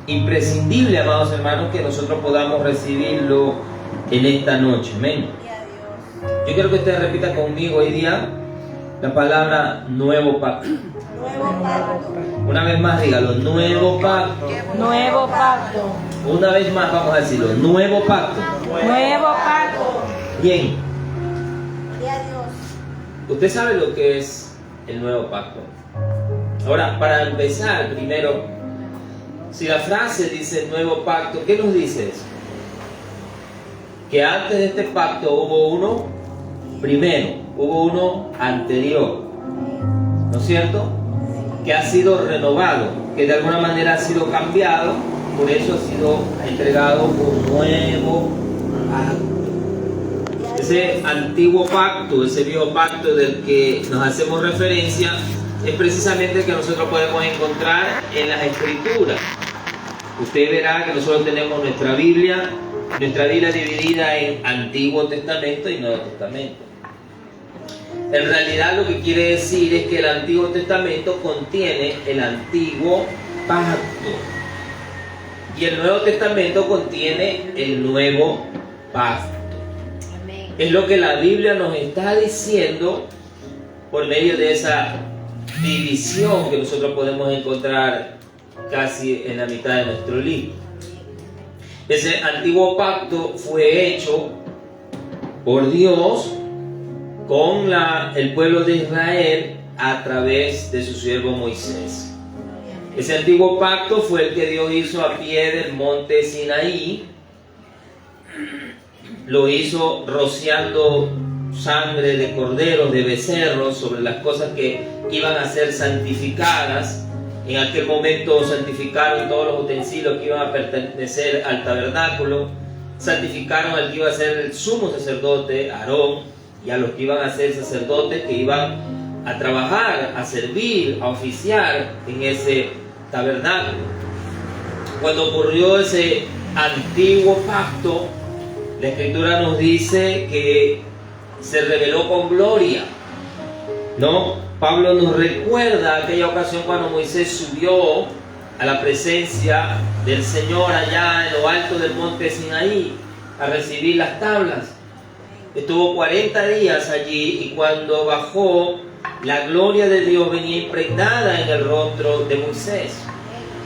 imprescindible, amados hermanos, que nosotros podamos recibirlo en esta noche. Amén. Yo quiero que usted repita conmigo hoy día la palabra nuevo pacto. Nuevo pacto. Una vez más dígalo, nuevo pacto. Nuevo pacto. Una vez más vamos a decirlo, nuevo pacto. Nuevo pacto. Bien, Gloria a Dios. usted sabe lo que es el nuevo pacto. Ahora, para empezar, primero, si la frase dice nuevo pacto, ¿qué nos dice eso? Que antes de este pacto hubo uno primero, hubo uno anterior, ¿no es cierto? Que ha sido renovado, que de alguna manera ha sido cambiado, por eso ha sido entregado un nuevo pacto. Ese antiguo pacto, ese viejo pacto del que nos hacemos referencia, es precisamente el que nosotros podemos encontrar en las Escrituras. Usted verá que nosotros tenemos nuestra Biblia dividida en Antiguo Testamento y Nuevo Testamento. En realidad lo que quiere decir es que el Antiguo Testamento contiene el Antiguo Pacto y el Nuevo Testamento contiene el Nuevo Pacto. Es lo que la Biblia nos está diciendo por medio de esa división que nosotros podemos encontrar casi en la mitad de nuestro libro. Ese antiguo pacto fue hecho por Dios con el pueblo de Israel a través de su siervo Moisés. Ese antiguo pacto fue el que Dios hizo a pie del monte Sinaí. Lo hizo rociando sangre de corderos, de becerros, sobre las cosas que iban a ser santificadas. En aquel momento santificaron todos los utensilios que iban a pertenecer al tabernáculo, santificaron al que iba a ser el sumo sacerdote, Aarón, y a los que iban a ser sacerdotes que iban a trabajar, a servir, a oficiar en ese tabernáculo. Cuando ocurrió ese antiguo pacto, la Escritura nos dice que se reveló con gloria, ¿no? Pablo nos recuerda aquella ocasión cuando Moisés subió a la presencia del Señor allá en lo alto del monte Sinaí a recibir las tablas. Estuvo 40 días allí y cuando bajó, la gloria de Dios venía impregnada en el rostro de Moisés.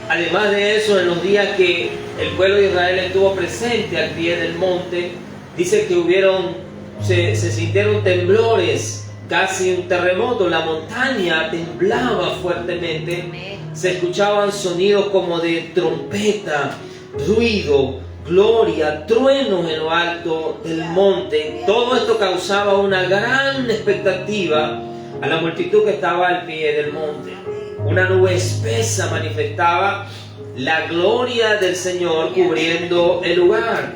Además de eso, en los días que el pueblo de Israel estuvo presente al pie del monte, dice que se sintieron temblores, casi un terremoto, la montaña temblaba fuertemente, se escuchaban sonidos como de trompeta, ruido, gloria, truenos en lo alto del monte. Todo esto causaba una gran expectativa a la multitud que estaba al pie del monte. Una nube espesa manifestaba la gloria del Señor cubriendo el lugar,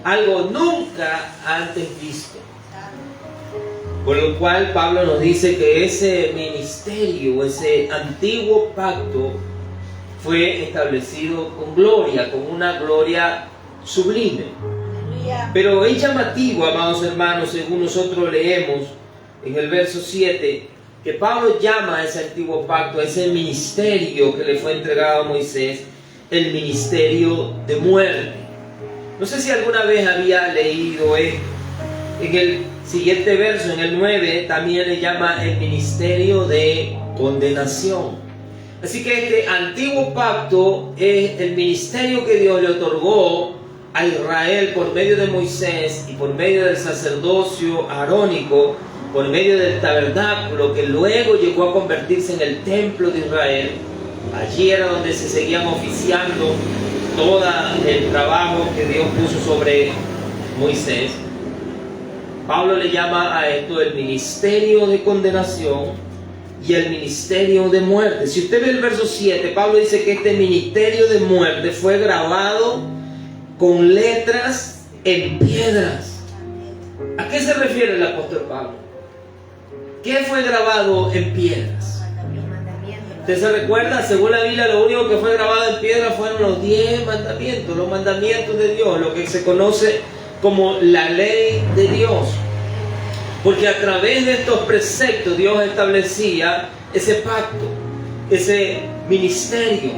algo nunca antes visto. Por lo cual Pablo nos dice que ese ministerio, ese antiguo pacto, fue establecido con gloria, con una gloria sublime. Pero es llamativo, amados hermanos, según nosotros leemos en el verso 7, que Pablo llama a ese antiguo pacto, a ese ministerio que le fue entregado a Moisés, el ministerio de muerte. No sé si alguna vez había leído esto. En el siguiente verso, en el 9, también le llama el ministerio de condenación. Así que este antiguo pacto es el ministerio que Dios le otorgó a Israel por medio de Moisés y por medio del sacerdocio arónico, por medio del tabernáculo que luego llegó a convertirse en el templo de Israel. Allí era donde se seguían oficiando todo el trabajo que Dios puso sobre Moisés. Pablo le llama a esto el ministerio de condenación y el ministerio de muerte. Si usted ve el verso 7, Pablo dice que este ministerio de muerte fue grabado con letras en piedras. ¿A qué se refiere el apóstol Pablo? ¿Qué fue grabado en piedras? ¿Usted se recuerda? Según la Biblia, lo único que fue grabado en piedra fueron los 10 mandamientos, los mandamientos de Dios, lo que se conoce como la ley de Dios. Porque a través de estos preceptos Dios establecía ese pacto, ese ministerio.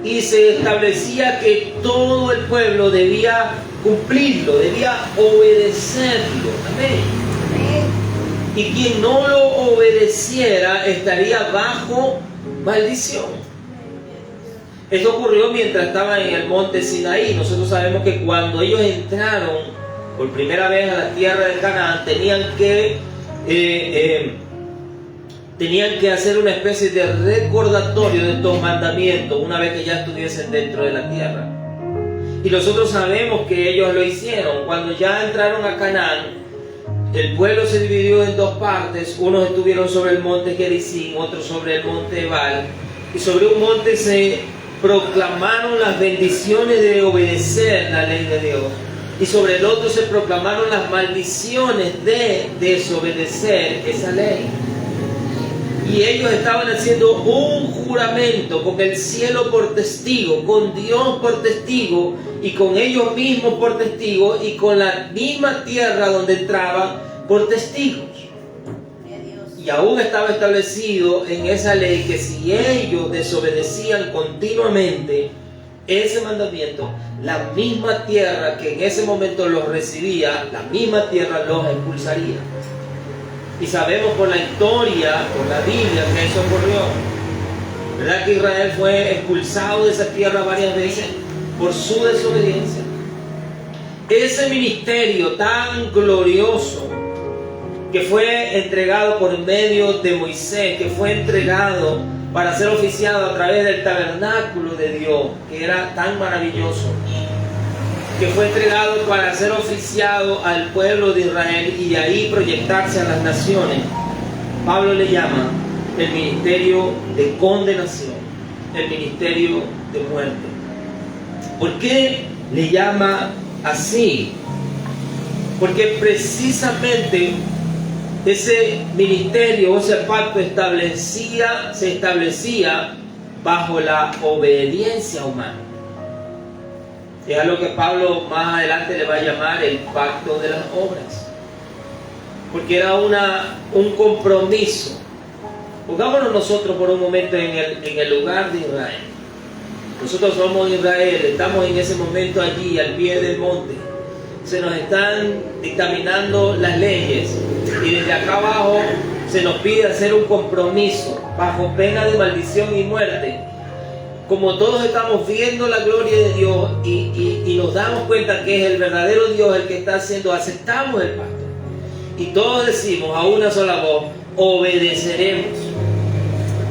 y se establecía que todo el pueblo debía cumplirlo, debía obedecerlo. Amén. Y quien no lo obedeciera estaría bajo maldición. Esto ocurrió mientras estaban en el monte Sinaí. Nosotros sabemos que cuando ellos entraron por primera vez a la tierra de Canaán, tenían que hacer una especie de recordatorio de estos mandamientos una vez que ya estuviesen dentro de la tierra. Y nosotros sabemos que ellos lo hicieron. Cuando ya entraron a Canaán, el pueblo se dividió en dos partes. Unos estuvieron sobre el monte Gerizim, otros sobre el monte Ebal. Y sobre un monte se proclamaron las bendiciones de obedecer la ley de Dios. Y sobre el otro se proclamaron las maldiciones de desobedecer esa ley. Y ellos estaban haciendo un juramento con el cielo por testigo, con Dios por testigo, y con ellos mismos por testigo, y con la misma tierra donde entraban por testigos. Y aún estaba establecido en esa ley que si ellos desobedecían continuamente ese mandamiento, la misma tierra que en ese momento los recibía, la misma tierra los expulsaría. Y sabemos por la historia, por la Biblia, que eso ocurrió. ¿Verdad que Israel fue expulsado de esa tierra varias veces por su desobediencia? Ese ministerio tan glorioso que fue entregado por medio de Moisés, que fue entregado para ser oficiado a través del tabernáculo de Dios, que era tan maravilloso, que fue entregado para ser oficiado al pueblo de Israel y de ahí proyectarse a las naciones, Pablo le llama el ministerio de condenación, el ministerio de muerte. ¿Por qué le llama así? Porque precisamente ese ministerio, ese pacto se establecía bajo la obediencia humana. Es algo que Pablo más adelante le va a llamar el pacto de las obras, porque era un compromiso. Pongámonos nosotros por un momento en el lugar de Israel. Nosotros somos Israel, estamos en ese momento allí al pie del monte. Se nos están dictaminando las leyes y desde acá abajo se nos pide hacer un compromiso bajo pena de maldición y muerte. Como todos estamos viendo la gloria de Dios y nos damos cuenta que es el verdadero Dios el que está haciendo, aceptamos el pacto. Y todos decimos a una sola voz, obedeceremos.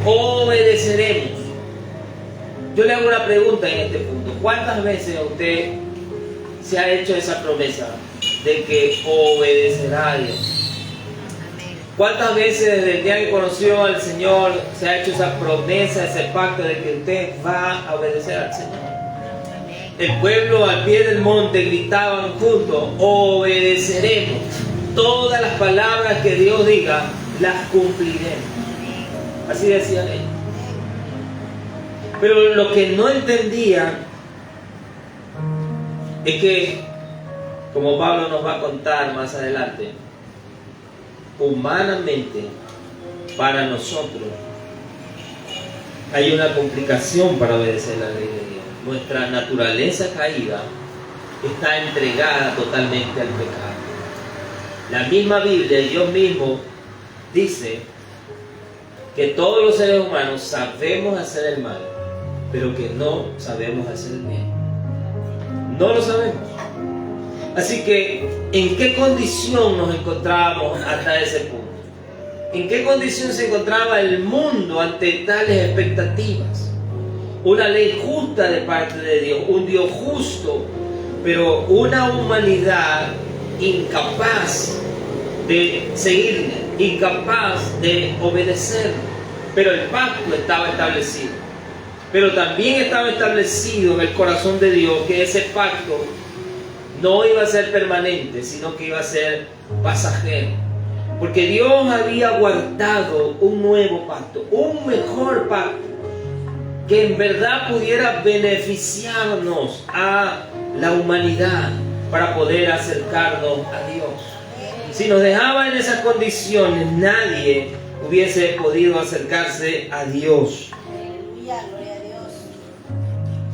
Obedeceremos. Yo le hago una pregunta en este punto. ¿Cuántas veces usted se ha hecho esa promesa de que obedecerá a Dios? ¿Cuántas veces desde el día que conoció al Señor se ha hecho esa promesa, ese pacto de que usted va a obedecer al Señor? El pueblo al pie del monte gritaban juntos, obedeceremos. Todas las palabras que Dios diga, las cumpliremos. Así decían ellos. Pero lo que no entendían es que, como Pablo nos va a contar más adelante, humanamente, para nosotros, hay una complicación para obedecer la ley de Dios. Nuestra naturaleza caída está entregada totalmente al pecado. La misma Biblia, Dios mismo, dice que todos los seres humanos sabemos hacer el mal, pero que no sabemos hacer el bien. No lo sabemos. Así que, ¿en qué condición nos encontrábamos hasta ese punto? ¿En qué condición se encontraba el mundo ante tales expectativas? Una ley justa de parte de Dios, un Dios justo, pero una humanidad incapaz de seguirle, incapaz de obedecerle. Pero el pacto estaba establecido. Pero también estaba establecido en el corazón de Dios que ese pacto no iba a ser permanente, sino que iba a ser pasajero. Porque Dios había guardado un nuevo pacto, un mejor pacto, que en verdad pudiera beneficiarnos a la humanidad para poder acercarnos a Dios. Si nos dejaba en esas condiciones, nadie hubiese podido acercarse a Dios.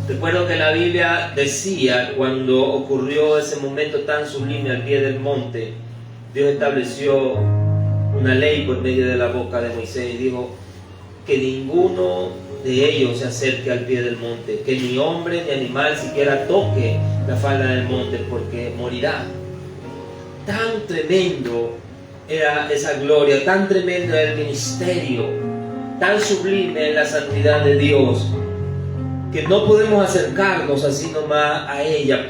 Recuerdo que la Biblia decía, cuando ocurrió ese momento tan sublime al pie del monte, Dios estableció una ley por medio de la boca de Moisés y dijo que ninguno de ellos se acerque al pie del monte, que ni hombre ni animal siquiera toque la falda del monte, porque morirá. Tan tremendo era esa gloria, tan tremendo era el ministerio, tan sublime la santidad de Dios, que no podemos acercarnos así nomás a ella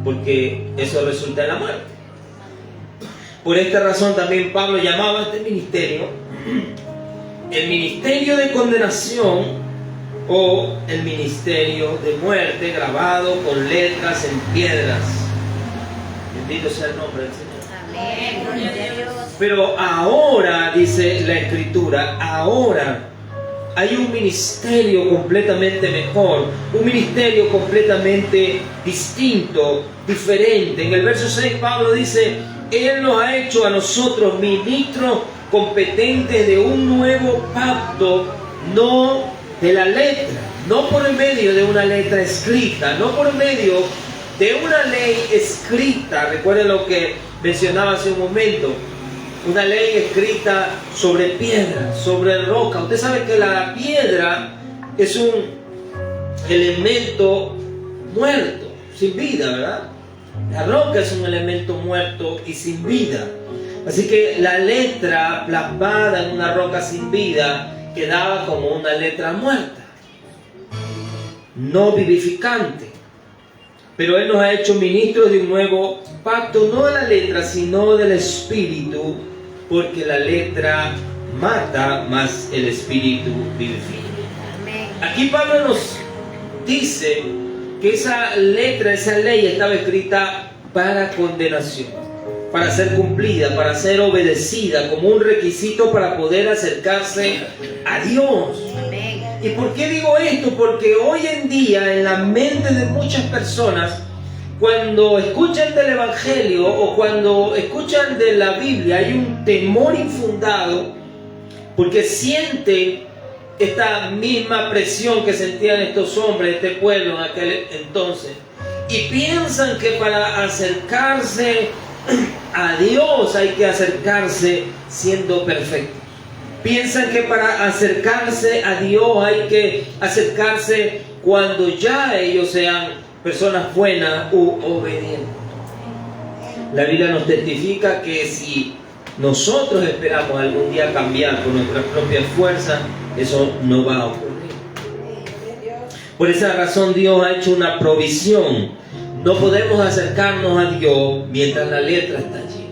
porque eso resulta en la muerte. Por esta razón también Pablo llamaba a este ministerio el ministerio de condenación o el ministerio de muerte, grabado con letras en piedras. Bendito sea el nombre del Señor. Amén. Pero ahora, dice la Escritura, ahora hay un ministerio completamente mejor, un ministerio completamente distinto, diferente. En el verso 6 Pablo dice: Él nos ha hecho a nosotros ministros competentes de un nuevo pacto, no de la letra, no por medio de una letra escrita, no por medio de una ley escrita. Recuerden lo que mencionaba hace un momento, una ley escrita sobre piedra, sobre roca. Usted sabe que la piedra es un elemento muerto, sin vida, ¿verdad? La roca es un elemento muerto y sin vida. Así que la letra plasmada en una roca sin vida quedaba como una letra muerta, no vivificante. Pero Él nos ha hecho ministros de un nuevo pacto, no de la letra, sino del Espíritu, porque la letra mata, mas el Espíritu vivifica. Aquí Pablo nos dice que esa letra, esa ley estaba escrita para condenación, para ser cumplida, para ser obedecida, como un requisito para poder acercarse a Dios. ¿Y por qué digo esto? Porque hoy en día en la mente de muchas personas, cuando escuchan del Evangelio o cuando escuchan de la Biblia, hay un temor infundado porque sienten esta misma presión que sentían estos hombres, este pueblo en aquel entonces, y piensan que para acercarse a Dios hay que acercarse siendo perfecto. Piensan que para acercarse a Dios hay que acercarse cuando ya ellos sean personas buenas u obedientes. La Biblia nos testifica que si nosotros esperamos algún día cambiar con nuestras propias fuerzas, eso no va a ocurrir. Por esa razón Dios ha hecho una provisión. No podemos acercarnos a Dios mientras la letra está allí.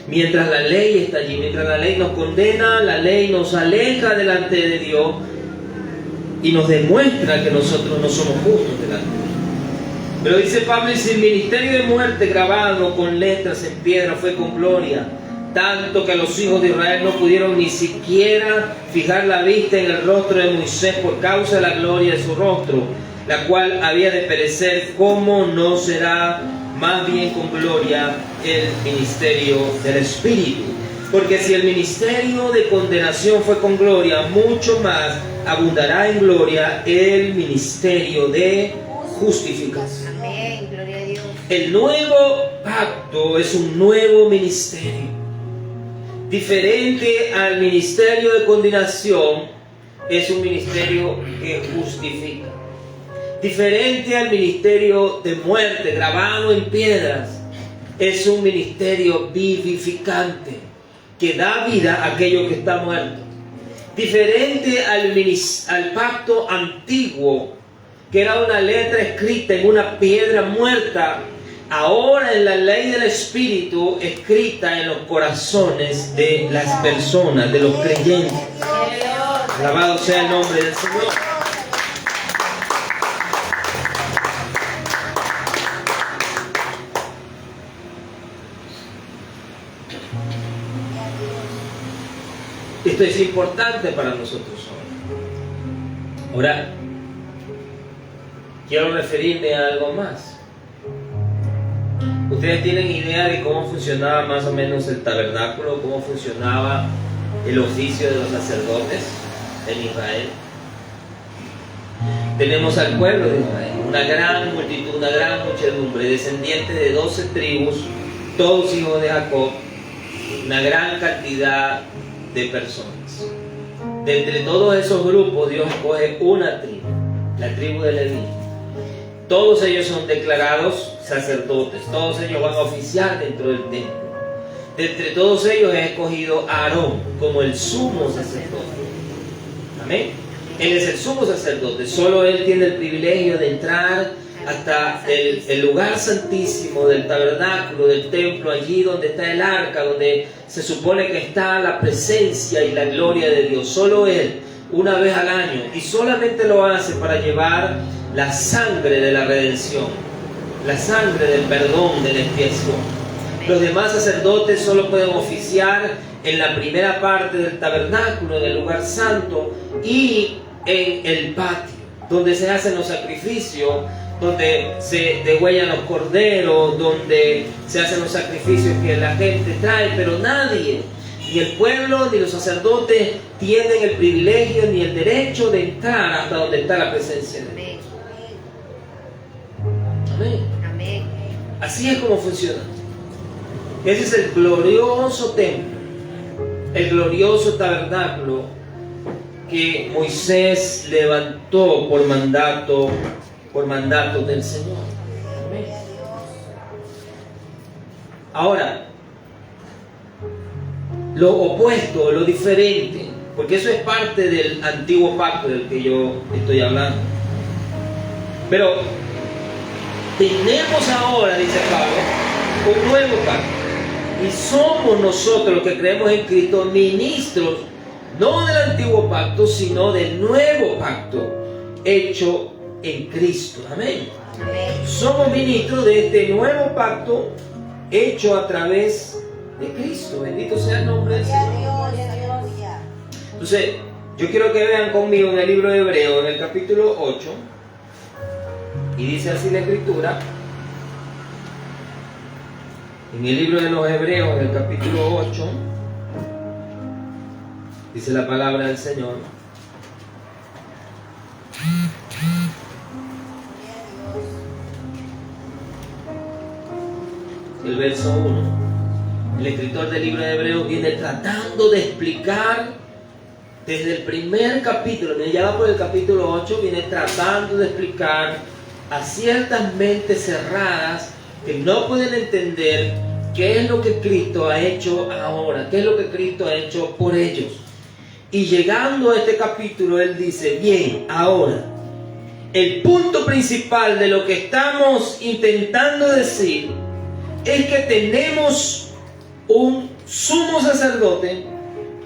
Mientras la ley está allí, mientras la ley nos condena, la ley nos aleja delante de Dios y nos demuestra que nosotros no somos justos delante de Dios. Pero dice Pablo, y si el ministerio de muerte grabado con letras en piedra fue con gloria, tanto que los hijos de Israel no pudieron ni siquiera fijar la vista en el rostro de Moisés por causa de la gloria de su rostro, la cual había de perecer, ¿cómo no será más bien con gloria el ministerio del Espíritu? Porque si el ministerio de condenación fue con gloria, mucho más abundará en gloria el ministerio de justificación. Amén, gloria a Dios. El nuevo pacto es un nuevo ministerio. Diferente al ministerio de condenación, es un ministerio que justifica. Diferente al ministerio de muerte grabado en piedras, es un ministerio vivificante que da vida a aquello que está muerto. Diferente al pacto antiguo, que era una letra escrita en una piedra muerta, ahora en la ley del Espíritu escrita en los corazones de las personas, de los creyentes. Alabado sea el nombre del Señor. Esto es importante para nosotros hoy. Ahora, quiero referirme a algo más. ¿Ustedes tienen idea de cómo funcionaba más o menos el tabernáculo? ¿Cómo funcionaba el oficio de los sacerdotes en Israel? tenemos al pueblo de Israel, una gran multitud, una gran muchedumbre, descendientes de 12 tribus, todos hijos de Jacob, una gran cantidad de personas. De entre todos esos grupos, Dios escoge una tribu, la tribu de Leví. Todos ellos son declarados sacerdotes, todos ellos van a oficiar dentro del templo. De entre todos ellos es escogido a Aarón como el sumo sacerdote. Amén. Él es el sumo sacerdote, solo él tiene el privilegio de entrar hasta el lugar santísimo del tabernáculo, del templo, allí donde está el arca, donde se supone que está la presencia y la gloria de Dios. Solo él, una vez al año, y solamente lo hace para llevar la sangre de la redención, la sangre del perdón, de la expiación. Los demás sacerdotes solo pueden oficiar en la primera parte del tabernáculo, en el lugar santo y en el patio, donde se hacen los sacrificios, donde se degüellan los corderos, donde se hacen los sacrificios que la gente trae, pero nadie, ni el pueblo ni los sacerdotes, tienen el privilegio ni el derecho de entrar hasta donde está la presencia de Dios. Amén. Amén. Así es como funciona. Ese es el glorioso templo, el glorioso tabernáculo que Moisés levantó por mandato del Señor. Amén. Ahora, lo opuesto, lo diferente, porque eso es parte del antiguo pacto del que yo estoy hablando. Pero tenemos ahora, dice Pablo, un nuevo pacto. Y somos nosotros los que creemos en Cristo ministros, no del antiguo pacto, sino del nuevo pacto hecho en Cristo. Amén. Amén. Somos ministros de este nuevo pacto hecho a través de Cristo. Bendito sea el nombre del Señor. Entonces, yo quiero que vean conmigo en el libro de Hebreos, en el capítulo 8, y dice así la Escritura. En el libro de los Hebreos, en el capítulo 8, dice la palabra del Señor. El verso 1. El escritor del libro de Hebreos viene tratando de explicar desde el primer capítulo, ya va por el capítulo 8, viene tratando de explicar a ciertas mentes cerradas que no pueden entender qué es lo que Cristo ha hecho ahora, qué es lo que Cristo ha hecho por ellos. Y llegando a este capítulo, él dice, bien, ahora, el punto principal de lo que estamos intentando decir es que tenemos un sumo sacerdote,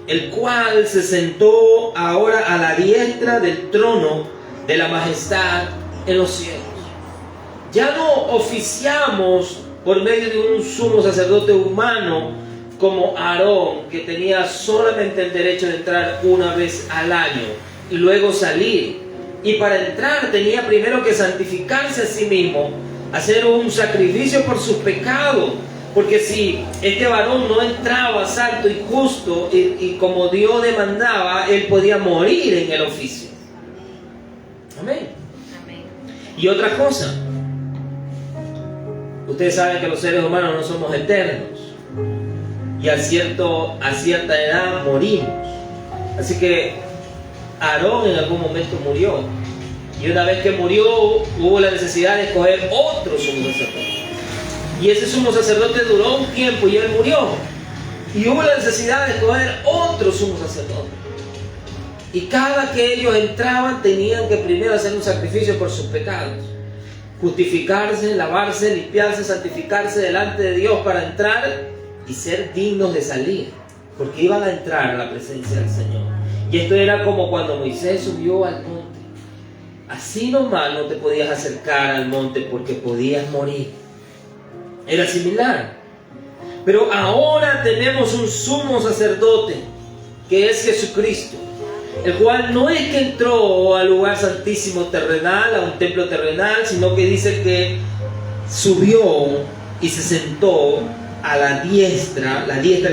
el cual se sentó ahora a la diestra del trono de la majestad en los cielos. Ya no oficiamos por medio de un sumo sacerdote humano como Aarón, que tenía solamente el derecho de entrar una vez al año y luego salir. Y para entrar tenía primero que santificarse a sí mismo, hacer un sacrificio por sus pecados. Porque si este varón no entraba santo y justo y como Dios demandaba, él podía morir en el oficio. Amén. Amén. Y otra cosa, ustedes saben que los seres humanos no somos eternos y a cierta edad morimos. Así que Aarón en algún momento murió, y una vez que murió hubo la necesidad de escoger otro sumo sacerdote, y ese sumo sacerdote duró un tiempo y él murió, y hubo la necesidad de escoger otro sumo sacerdote. Y cada que ellos entraban tenían que primero hacer un sacrificio por sus pecados, justificarse, lavarse, limpiarse, santificarse delante de Dios para entrar y ser dignos de salir, porque iban a entrar a la presencia del Señor. Y esto era como cuando Moisés subió al monte. Así nomás no te podías acercar al monte porque podías morir. Era similar. Pero ahora tenemos un sumo sacerdote, que es Jesucristo, el cual no es que entró al lugar santísimo terrenal, a un templo terrenal, sino que dice que subió y se sentó a la diestra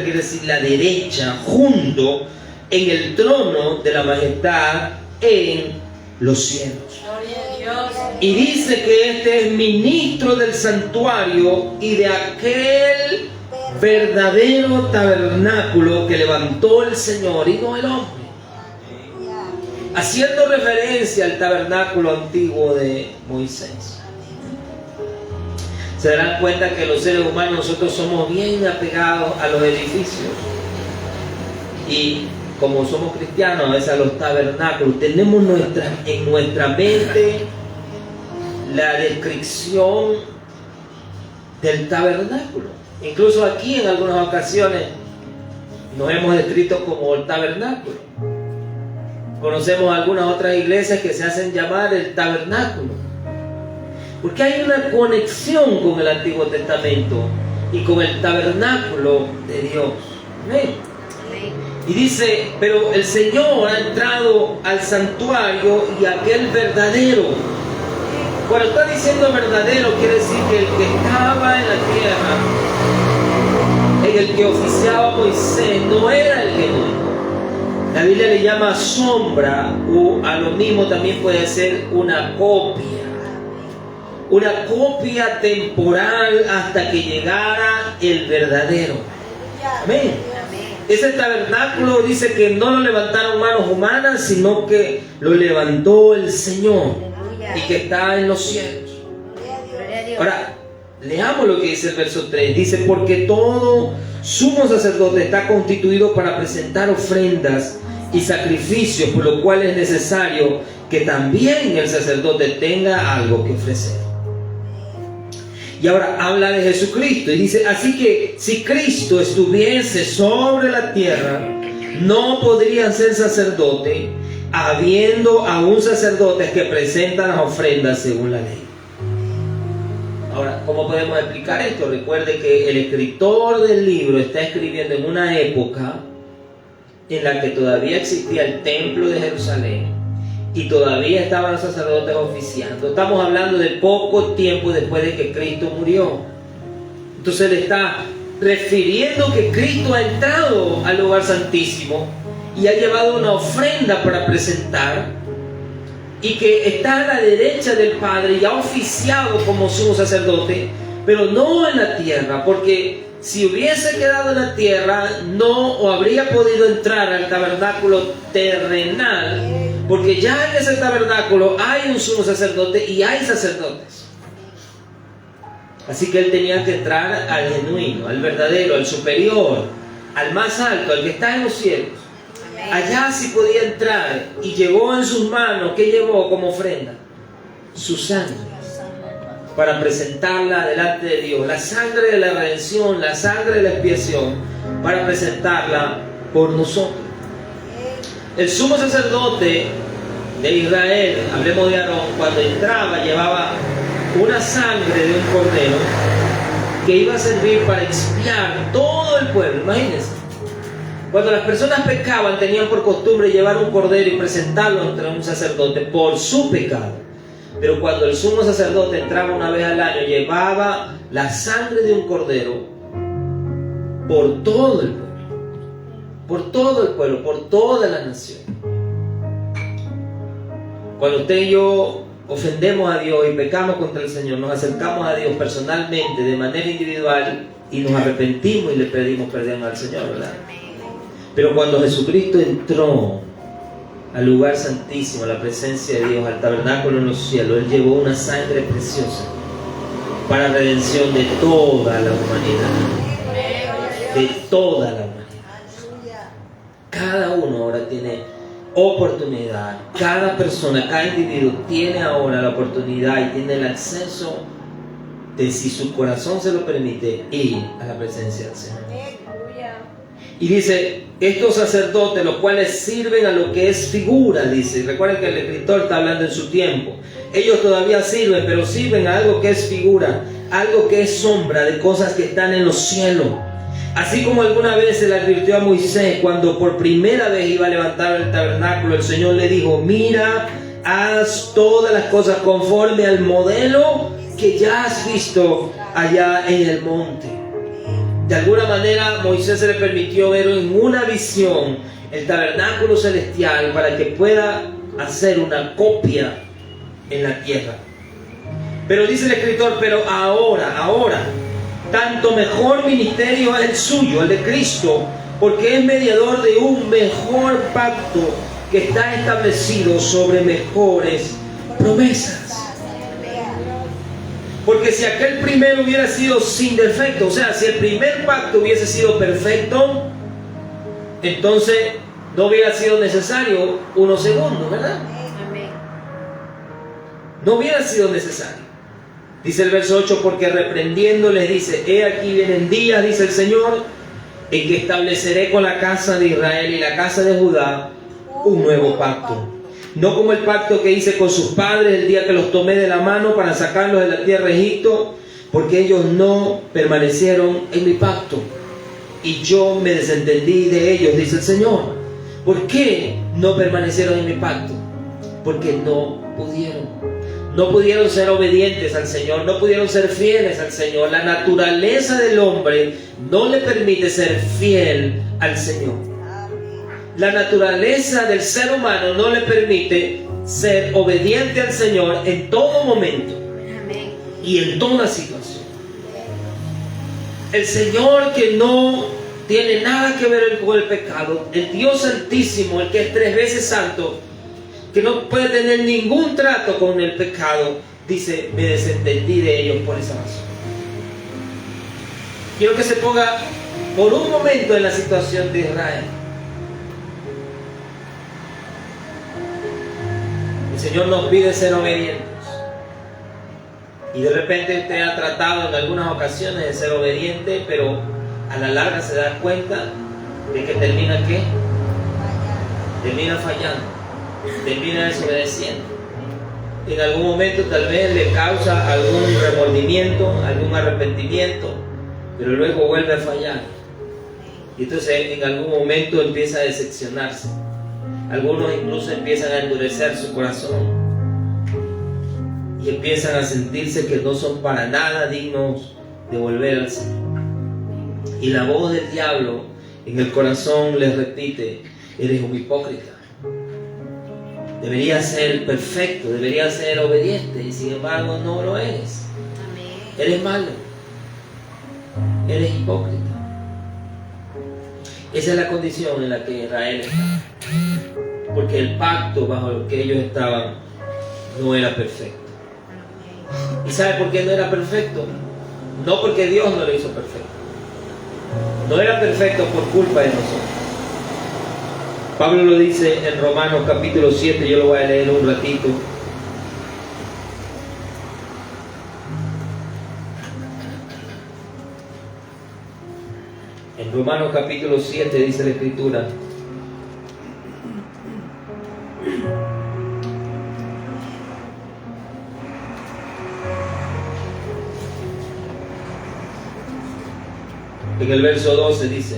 quiere decir la derecha, junto en el trono de la majestad en los cielos. Gloria a Dios. Y dice que este es ministro del santuario y de aquel verdadero tabernáculo que levantó el Señor y no el hombre. Haciendo referencia al tabernáculo antiguo de Moisés. Se darán cuenta que los seres humanos nosotros somos bien apegados a los edificios. Y como somos cristianos, a veces a los tabernáculos, tenemos en nuestra mente la descripción del tabernáculo. Incluso aquí en algunas ocasiones nos hemos descrito como el tabernáculo. Conocemos algunas otras iglesias que se hacen llamar el tabernáculo, porque hay una conexión con el Antiguo Testamento y con el tabernáculo de Dios. ¿Amén? Y dice, pero el Señor ha entrado al santuario y aquel verdadero. Cuando está diciendo verdadero, quiere decir que el que estaba en la tierra, en el que oficiaba Moisés, no era el genuino. La Biblia le llama sombra, o a lo mismo también puede ser una copia. Una copia temporal hasta que llegara el verdadero. Amén. Ese tabernáculo dice que no lo levantaron manos humanas, sino que lo levantó el Señor y que está en los cielos. Ahora, leamos lo que dice el verso 3. Dice, porque todo sumo sacerdote está constituido para presentar ofrendas y sacrificios, por lo cual es necesario que también el sacerdote tenga algo que ofrecer. Y ahora habla de Jesucristo y dice, así que si Cristo estuviese sobre la tierra, no podría ser sacerdote, habiendo aún sacerdotes que presentan las ofrendas según la ley. Ahora, ¿cómo podemos explicar esto? Recuerde que el escritor del libro está escribiendo en una época en la que todavía existía el templo de Jerusalén y todavía estaban los sacerdotes oficiando. Estamos hablando de poco tiempo después de que Cristo murió. Entonces le está refiriendo que Cristo ha entrado al lugar santísimo y ha llevado una ofrenda para presentar, y que está a la derecha del Padre y ha oficiado como sumo sacerdote, pero no en la tierra, porque si hubiese quedado en la tierra no habría podido entrar al tabernáculo terrenal, porque ya en ese tabernáculo hay un sumo sacerdote y hay sacerdotes. Así que él tenía que entrar al genuino, al verdadero, al superior, al más alto, al que está en los cielos. Allá sí podía entrar, y llevó en sus manos, ¿qué llevó como ofrenda? Su sangre, para presentarla delante de Dios. La sangre de la redención, la sangre de la expiación, para presentarla por nosotros. El sumo sacerdote de Israel, hablemos de Aarón, cuando entraba llevaba una sangre de un cordero que iba a servir para expiar todo el pueblo. Imagínense. Cuando las personas pecaban, tenían por costumbre llevar un cordero y presentarlo ante un sacerdote por su pecado. Pero cuando el sumo sacerdote entraba una vez al año, llevaba la sangre de un cordero por todo el pueblo, por todo el pueblo, por toda la nación. Cuando usted y yo ofendemos a Dios y pecamos contra el Señor, nos acercamos a Dios personalmente, de manera individual, y nos arrepentimos y le pedimos perdón al Señor, ¿verdad? Pero cuando Jesucristo entró al lugar santísimo, a la presencia de Dios, al tabernáculo en los cielos, Él llevó una sangre preciosa para redención de toda la humanidad. De toda la humanidad. Cada uno ahora tiene oportunidad. Cada persona, cada individuo tiene ahora la oportunidad y tiene el acceso de, si su corazón se lo permite, ir a la presencia del Señor. Y dice, estos sacerdotes, los cuales sirven a lo que es figura, dice. Recuerden que el escritor está hablando en su tiempo. Ellos todavía sirven, pero sirven a algo que es figura, algo que es sombra de cosas que están en los cielos. Así como alguna vez se le advirtió a Moisés cuando por primera vez iba a levantar el tabernáculo, el Señor le dijo, mira, haz todas las cosas conforme al modelo que ya has visto allá en el monte. De alguna manera Moisés se le permitió ver en una visión el tabernáculo celestial para que pueda hacer una copia en la tierra. Pero dice el escritor, pero ahora, tanto mejor ministerio es el suyo, el de Cristo, porque es mediador de un mejor pacto que está establecido sobre mejores promesas. Porque si aquel primero hubiera sido sin defecto, o sea, si el primer pacto hubiese sido perfecto, entonces no hubiera sido necesario unos segundos, ¿verdad? No hubiera sido necesario. Dice el verso 8, porque reprendiéndoles dice, he aquí vienen días, dice el Señor, en que estableceré con la casa de Israel y la casa de Judá un nuevo pacto. No como el pacto que hice con sus padres el día que los tomé de la mano para sacarlos de la tierra de Egipto, porque ellos no permanecieron en mi pacto y yo me desentendí de ellos, dice el Señor. ¿Por qué no permanecieron en mi pacto? Porque no pudieron ser obedientes al Señor, no pudieron ser fieles al Señor. La naturaleza del hombre no le permite ser fiel al Señor. La naturaleza del ser humano no le permite ser obediente al Señor en todo momento y en toda situación. El Señor, que no tiene nada que ver con el pecado, el Dios Santísimo, el que es 3 veces santo, que no puede tener ningún trato con el pecado, dice, me desentendí de ellos por esa razón. Quiero que se ponga por un momento en la situación de Israel. El Señor nos pide ser obedientes. Y de repente usted ha tratado en algunas ocasiones de ser obediente, pero a la larga se da cuenta de que termina ¿qué? Termina fallando, termina desobedeciendo. En algún momento tal vez le causa algún remordimiento, algún arrepentimiento, pero luego vuelve a fallar. Y entonces en algún momento empieza a decepcionarse. Algunos incluso empiezan a endurecer su corazón y empiezan a sentirse que no son para nada dignos de volver al Señor. Y la voz del diablo en el corazón les repite, eres un hipócrita. Deberías ser perfecto, deberías ser obediente, y sin embargo no lo eres. Eres malo, eres hipócrita. Esa es la condición en la que Israel está, porque el pacto bajo el que ellos estaban no era perfecto. ¿Y sabe por qué no era perfecto? No porque Dios no lo hizo perfecto. No era perfecto por culpa de nosotros. Pablo lo dice en Romanos capítulo 7, yo lo voy a leer un ratito. En Romanos capítulo 7 dice la Escritura: en el verso 12 dice: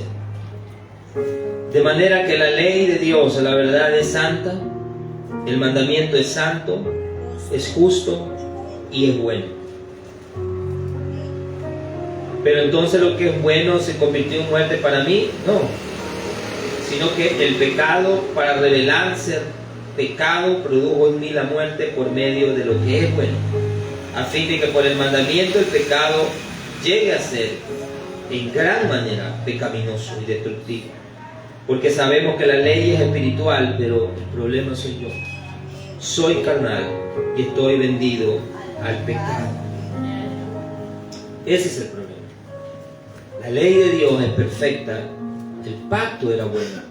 de manera que la ley de Dios, la verdad, es santa, el mandamiento es santo, es justo y es bueno. Pero entonces lo que es bueno se convirtió en muerte para mí, no, sino que el pecado, para revelarse pecado, produjo en mí la muerte por medio de lo que es bueno, a fin de que por el mandamiento el pecado llegue a ser en gran manera pecaminoso y destructivo. Porque sabemos que la ley es espiritual, pero el problema soy yo. Soy carnal y estoy vendido al pecado. Ese es el problema. La ley de Dios es perfecta, el pacto era bueno.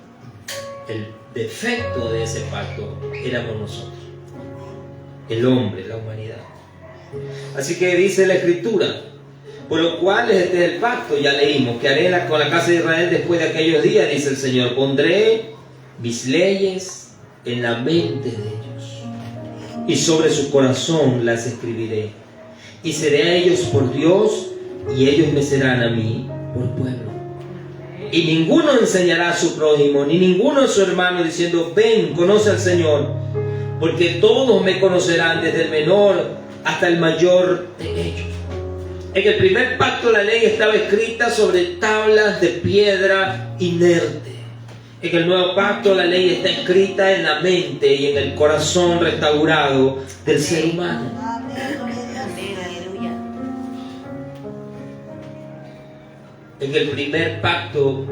El defecto de ese pacto éramos nosotros, el hombre, la humanidad. Así que dice la Escritura: por lo cual este es el pacto, ya leímos, que haré con la casa de Israel después de aquellos días, dice el Señor. Pondré mis leyes en la mente de ellos, y sobre su corazón las escribiré. Y seré a ellos por Dios, y ellos me serán a mí por pueblo. Y ninguno enseñará a su prójimo, ni ninguno a su hermano, diciendo: ven, conoce al Señor, porque todos me conocerán, desde el menor hasta el mayor de ellos. En el primer pacto la ley estaba escrita sobre tablas de piedra inerte. En el nuevo pacto la ley está escrita en la mente y en el corazón restaurado del ser humano. En el primer pacto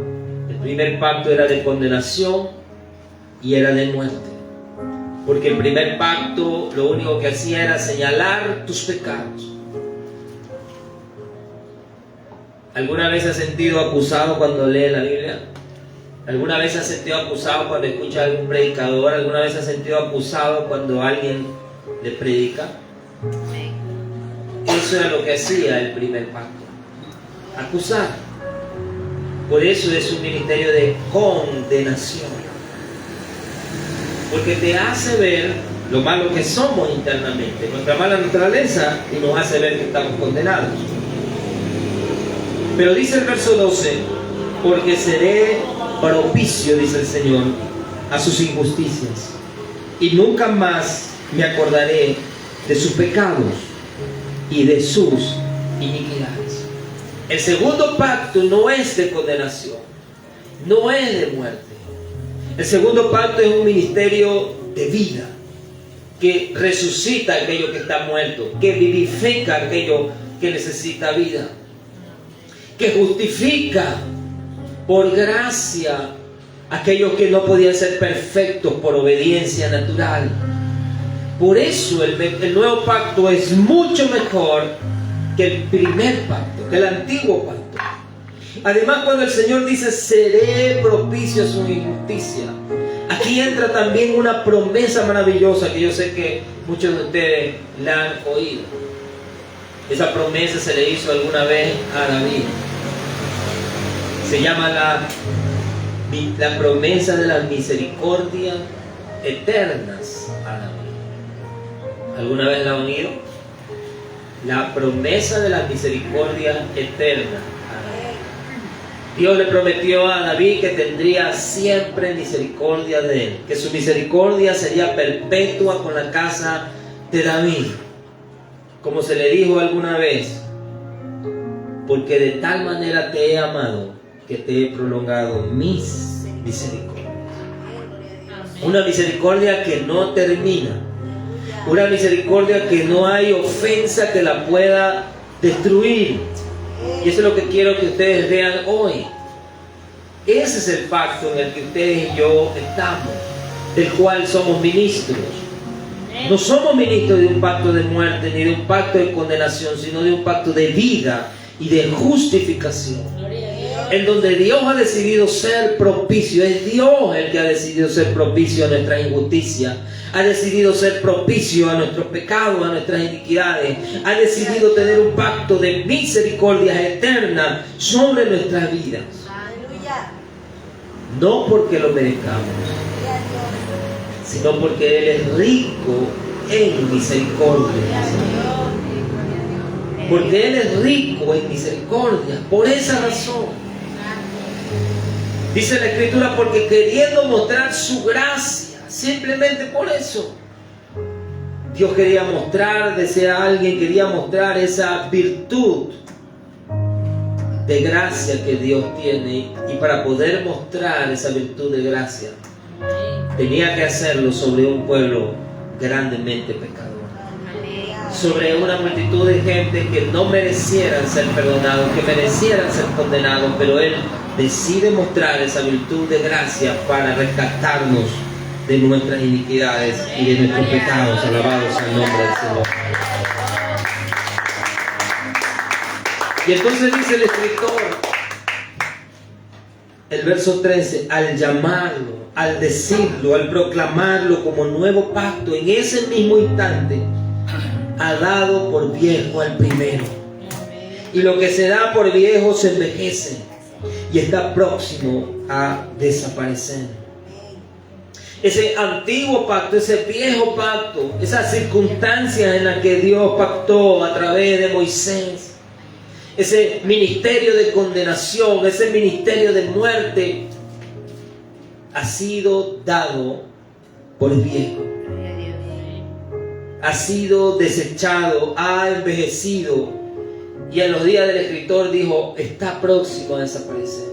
era de condenación y era de muerte. Porque el primer pacto lo único que hacía era señalar tus pecados. ¿Alguna vez has sentido acusado cuando lee la Biblia? ¿Alguna vez has sentido acusado cuando escucha a algún predicador? ¿Alguna vez has sentido acusado cuando alguien le predica? Eso era lo que hacía el primer pacto. Acusar. Por eso es un ministerio de condenación. Porque te hace ver lo malo que somos internamente, nuestra mala naturaleza, y nos hace ver que estamos condenados. Pero dice el verso 12, porque seré propicio, dice el Señor, a sus injusticias, y nunca más me acordaré de sus pecados y de sus iniquidades. El segundo pacto no es de condenación, no es de muerte. El segundo pacto es un ministerio de vida, que resucita aquello que está muerto, que vivifica aquello que necesita vida, que justifica por gracia aquellos que no podían ser perfectos por obediencia natural. Por eso el nuevo pacto es mucho mejor que el primer pacto, que el antiguo pacto. Además, cuando el Señor dice seré propicio a su injusticia, aquí entra también una promesa maravillosa que yo sé que muchos de ustedes la han oído. Esa promesa se le hizo alguna vez a David. Se llama la promesa de las misericordias eternas a David. ¿Alguna vez la han oído? La promesa de las misericordias eternas a David. Dios le prometió a David que tendría siempre misericordia de él, que su misericordia sería perpetua con la casa de David. Como se le dijo alguna vez, porque de tal manera te he amado que te he prolongado mis misericordias. Una misericordia que no termina, una misericordia que no hay ofensa que la pueda destruir. Y eso es lo que quiero que ustedes vean hoy. Ese es el pacto en el que ustedes y yo estamos, del cual somos ministros. No somos ministros de un pacto de muerte ni de un pacto de condenación, sino de un pacto de vida y de justificación, en donde Dios ha decidido ser propicio. Es Dios el que ha decidido ser propicio a nuestra injusticia, ha decidido ser propicio a nuestros pecados, a nuestras iniquidades, ha decidido tener un pacto de misericordias eternas sobre nuestras vidas. No porque lo merezcamos, sino porque Él es rico en misericordia. Porque Él es rico en misericordia. Por esa razón dice la Escritura, porque queriendo mostrar su gracia, simplemente por eso Dios quería mostrar, decía alguien, quería mostrar esa virtud de gracia que Dios tiene, y para poder mostrar esa virtud de gracia tenía que hacerlo sobre un pueblo grandemente pecador, sobre una multitud de gente que no merecieran ser perdonados, que merecieran ser condenados, pero Él decide mostrar esa virtud de gracia para rescatarnos de nuestras iniquidades y de nuestros pecados. Alabados al nombre del Señor. Y entonces dice el escritor, el verso 13, al llamarlo, al decirlo, al proclamarlo como nuevo pacto, en ese mismo instante ha dado por viejo al primero. Y lo que se da por viejo se envejece y está próximo a desaparecer. Ese antiguo pacto, ese viejo pacto, esas circunstancias en las que Dios pactó a través de Moisés, ese ministerio de condenación, ese ministerio de muerte, ha sido dado por viejo. Ha sido desechado, ha envejecido, y en los días del escritor dijo, está próximo a desaparecer.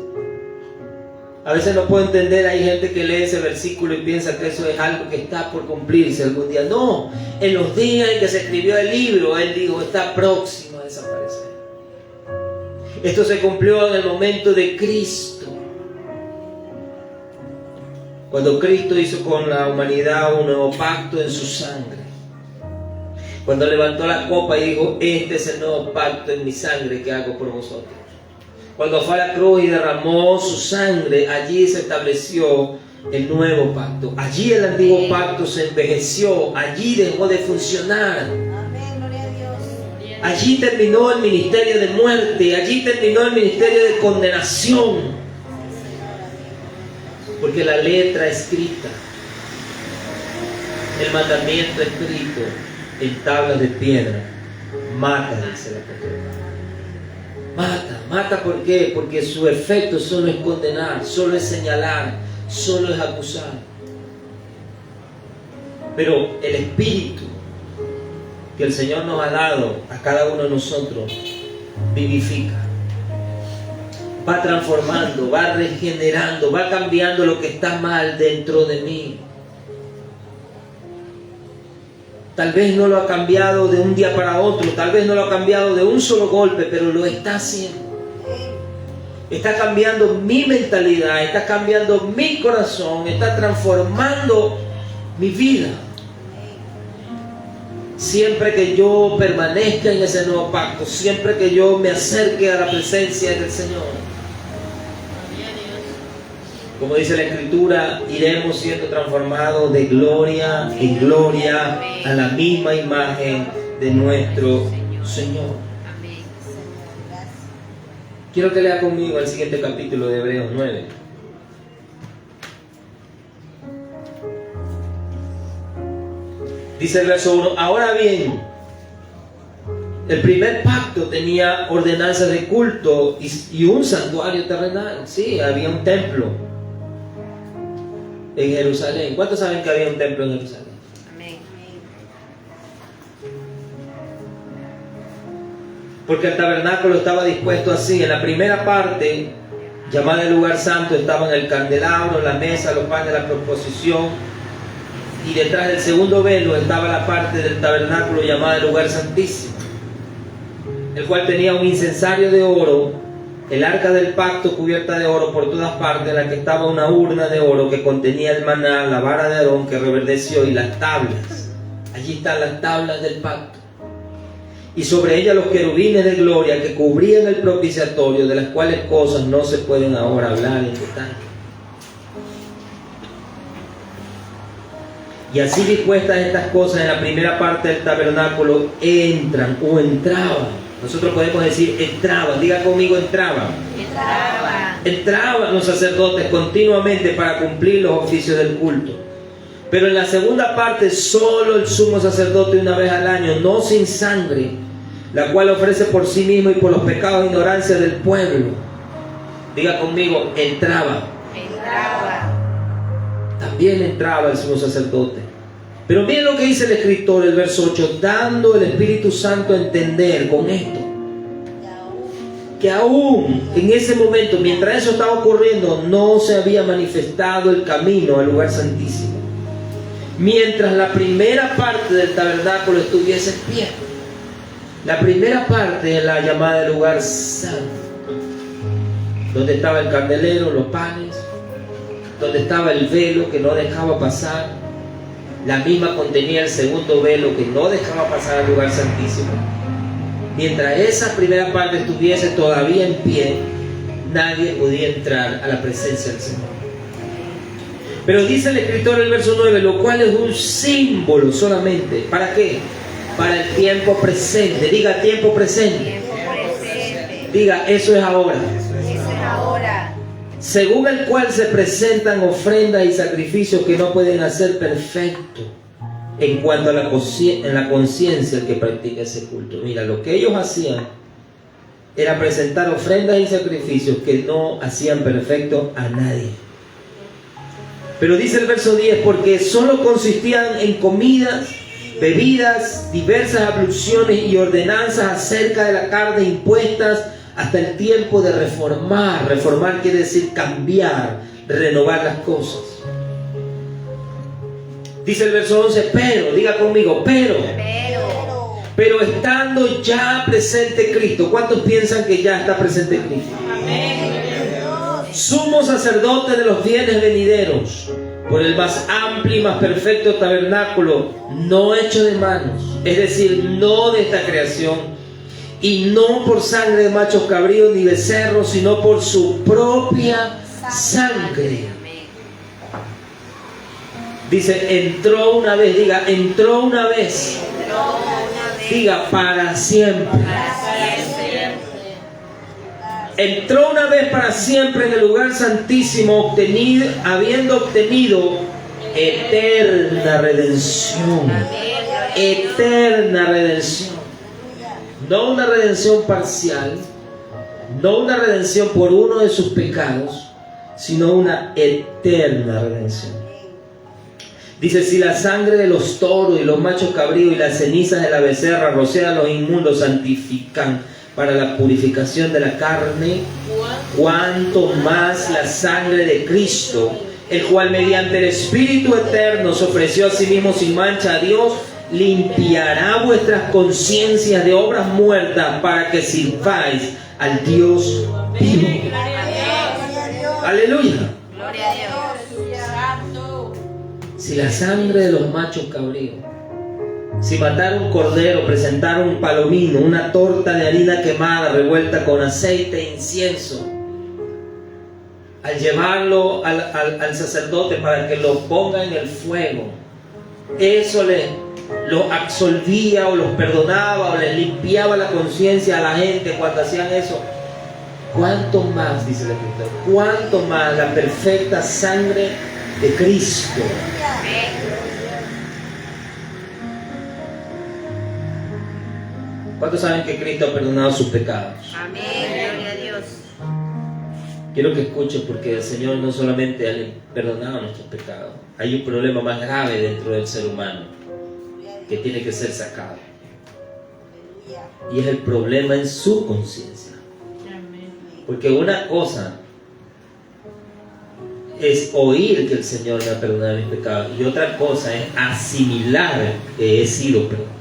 A veces no puedo entender, hay gente que lee ese versículo y piensa que eso es algo que está por cumplirse algún día. No, en los días en que se escribió el libro, él dijo, está próximo a desaparecer. Esto se cumplió en el momento de Cristo. Cuando Cristo hizo con la humanidad un nuevo pacto en su sangre. Cuando levantó la copa y dijo, este es el nuevo pacto en mi sangre que hago por vosotros. Cuando fue a la cruz y derramó su sangre, allí se estableció el nuevo pacto. Allí el antiguo pacto se envejeció, allí dejó de funcionar. Amén, gloria a Dios. Allí terminó el ministerio de muerte, allí terminó el ministerio de condenación. Porque la letra escrita, el mandamiento escrito en tablas de piedra, mata, dice la Escritura. Mata, ¿por qué? Porque su efecto solo es condenar, solo es señalar, solo es acusar. Pero el Espíritu que el Señor nos ha dado a cada uno de nosotros vivifica, va transformando, va regenerando, va cambiando lo que está mal dentro de mí. Tal vez no lo ha cambiado de un día para otro, tal vez no lo ha cambiado de un solo golpe, pero lo está haciendo. Está cambiando mi mentalidad, está cambiando mi corazón, está transformando mi vida. Siempre que yo permanezca en ese nuevo pacto, siempre que yo me acerque a la presencia del Señor, como dice la Escritura, iremos siendo transformados de gloria en gloria a la misma imagen de nuestro Señor. Quiero que lea conmigo el siguiente capítulo de Hebreos 9. Dice el verso 1, ahora bien, el primer pacto tenía ordenanzas de culto y un santuario terrenal. Sí, había un templo en Jerusalén. ¿Cuántos saben que había un templo en Jerusalén? Amén. Porque el tabernáculo estaba dispuesto así. En la primera parte, llamada el lugar santo, estaban el candelabro, la mesa, los panes de la proposición. Y detrás del segundo velo estaba la parte del tabernáculo llamada el lugar santísimo, el cual tenía un incensario de oro, el arca del pacto cubierta de oro por todas partes, en la que estaba una urna de oro que contenía el maná, la vara de Aarón que reverdeció y las tablas. Allí están las tablas del pacto. Y sobre ella los querubines de gloria que cubrían el propiciatorio, de las cuales cosas no se pueden ahora hablar en detalle. Y así dispuestas estas cosas en la primera parte del tabernáculo entran o entraban. Nosotros podemos decir entraban. Diga conmigo entraban. Entraban los sacerdotes continuamente para cumplir los oficios del culto. Pero en la segunda parte solo el sumo sacerdote una vez al año, no sin sangre, la cual ofrece por sí mismo y por los pecados e ignorancia del pueblo. Diga conmigo entraba. También entraba el sumo sacerdote. Pero miren lo que dice el escritor, el verso 8, dando el Espíritu Santo a entender con esto, que aún en ese momento, mientras eso estaba ocurriendo, no se había manifestado el camino al lugar santísimo. Mientras la primera parte del tabernáculo estuviese en pie. La primera parte es la llamada del lugar santo, donde estaba el candelero, los panes, donde estaba el velo que no dejaba pasar. La misma contenía el segundo velo que no dejaba pasar al lugar santísimo. Mientras esa primera parte estuviese todavía en pie, nadie podía entrar a la presencia del Señor. Pero dice el escritor en el verso 9, lo cual es un símbolo solamente. ¿Para qué? Para el tiempo presente. Diga tiempo presente. Diga eso es ahora. Según el cual se presentan ofrendas y sacrificios que no pueden hacer perfecto en cuanto a la conciencia el que practica ese culto. Mira, lo que ellos hacían era presentar ofrendas y sacrificios que no hacían perfecto a nadie. Pero dice el verso 10, porque solo consistían en comidas, bebidas, diversas abluciones y ordenanzas acerca de la carne impuestas hasta el tiempo de reformar. Reformar quiere decir cambiar, renovar las cosas. Dice el verso 11, pero, diga conmigo, pero estando ya presente Cristo. ¿Cuántos piensan que ya está presente Cristo? Amén. Sumo sacerdote de los bienes venideros, por el más amplio y más perfecto tabernáculo, no hecho de manos, es decir, no de esta creación, y no por sangre de machos cabríos ni becerros, sino por su propia sangre. Dice, entró una vez, diga, entró una vez, diga, para siempre. Entró una vez para siempre en el lugar santísimo, habiendo obtenido eterna redención. Eterna redención. No una redención parcial, no una redención por uno de sus pecados, sino una eterna redención. Dice, si la sangre de los toros y los machos cabríos y las cenizas de la becerra rocian a los inmundos, santifican para la purificación de la carne, cuanto más la sangre de Cristo, el cual mediante el Espíritu Eterno se ofreció a sí mismo sin mancha a Dios, limpiará vuestras conciencias de obras muertas para que sirváis al Dios vivo. Aleluya. Gloria a Dios. Si la sangre de los machos cabríos, si matar un cordero, presentar un palomino, una torta de harina quemada revuelta con aceite e incienso, al llevarlo al sacerdote para que lo ponga en el fuego, eso los absolvía o los perdonaba o les limpiaba la conciencia a la gente cuando hacían eso. ¿Cuánto más, dice el Escritor, cuánto más la perfecta sangre de Cristo? ¿Cuántos saben que Cristo ha perdonado sus pecados? Amén. Gloria a Dios. Quiero que escuchen, porque el Señor no solamente ha perdonado nuestros pecados. Hay un problema más grave dentro del ser humano que tiene que ser sacado. Y es el problema en su conciencia. Porque una cosa es oír que el Señor me ha perdonado mis pecados, y otra cosa es asimilar que he sido perdonado.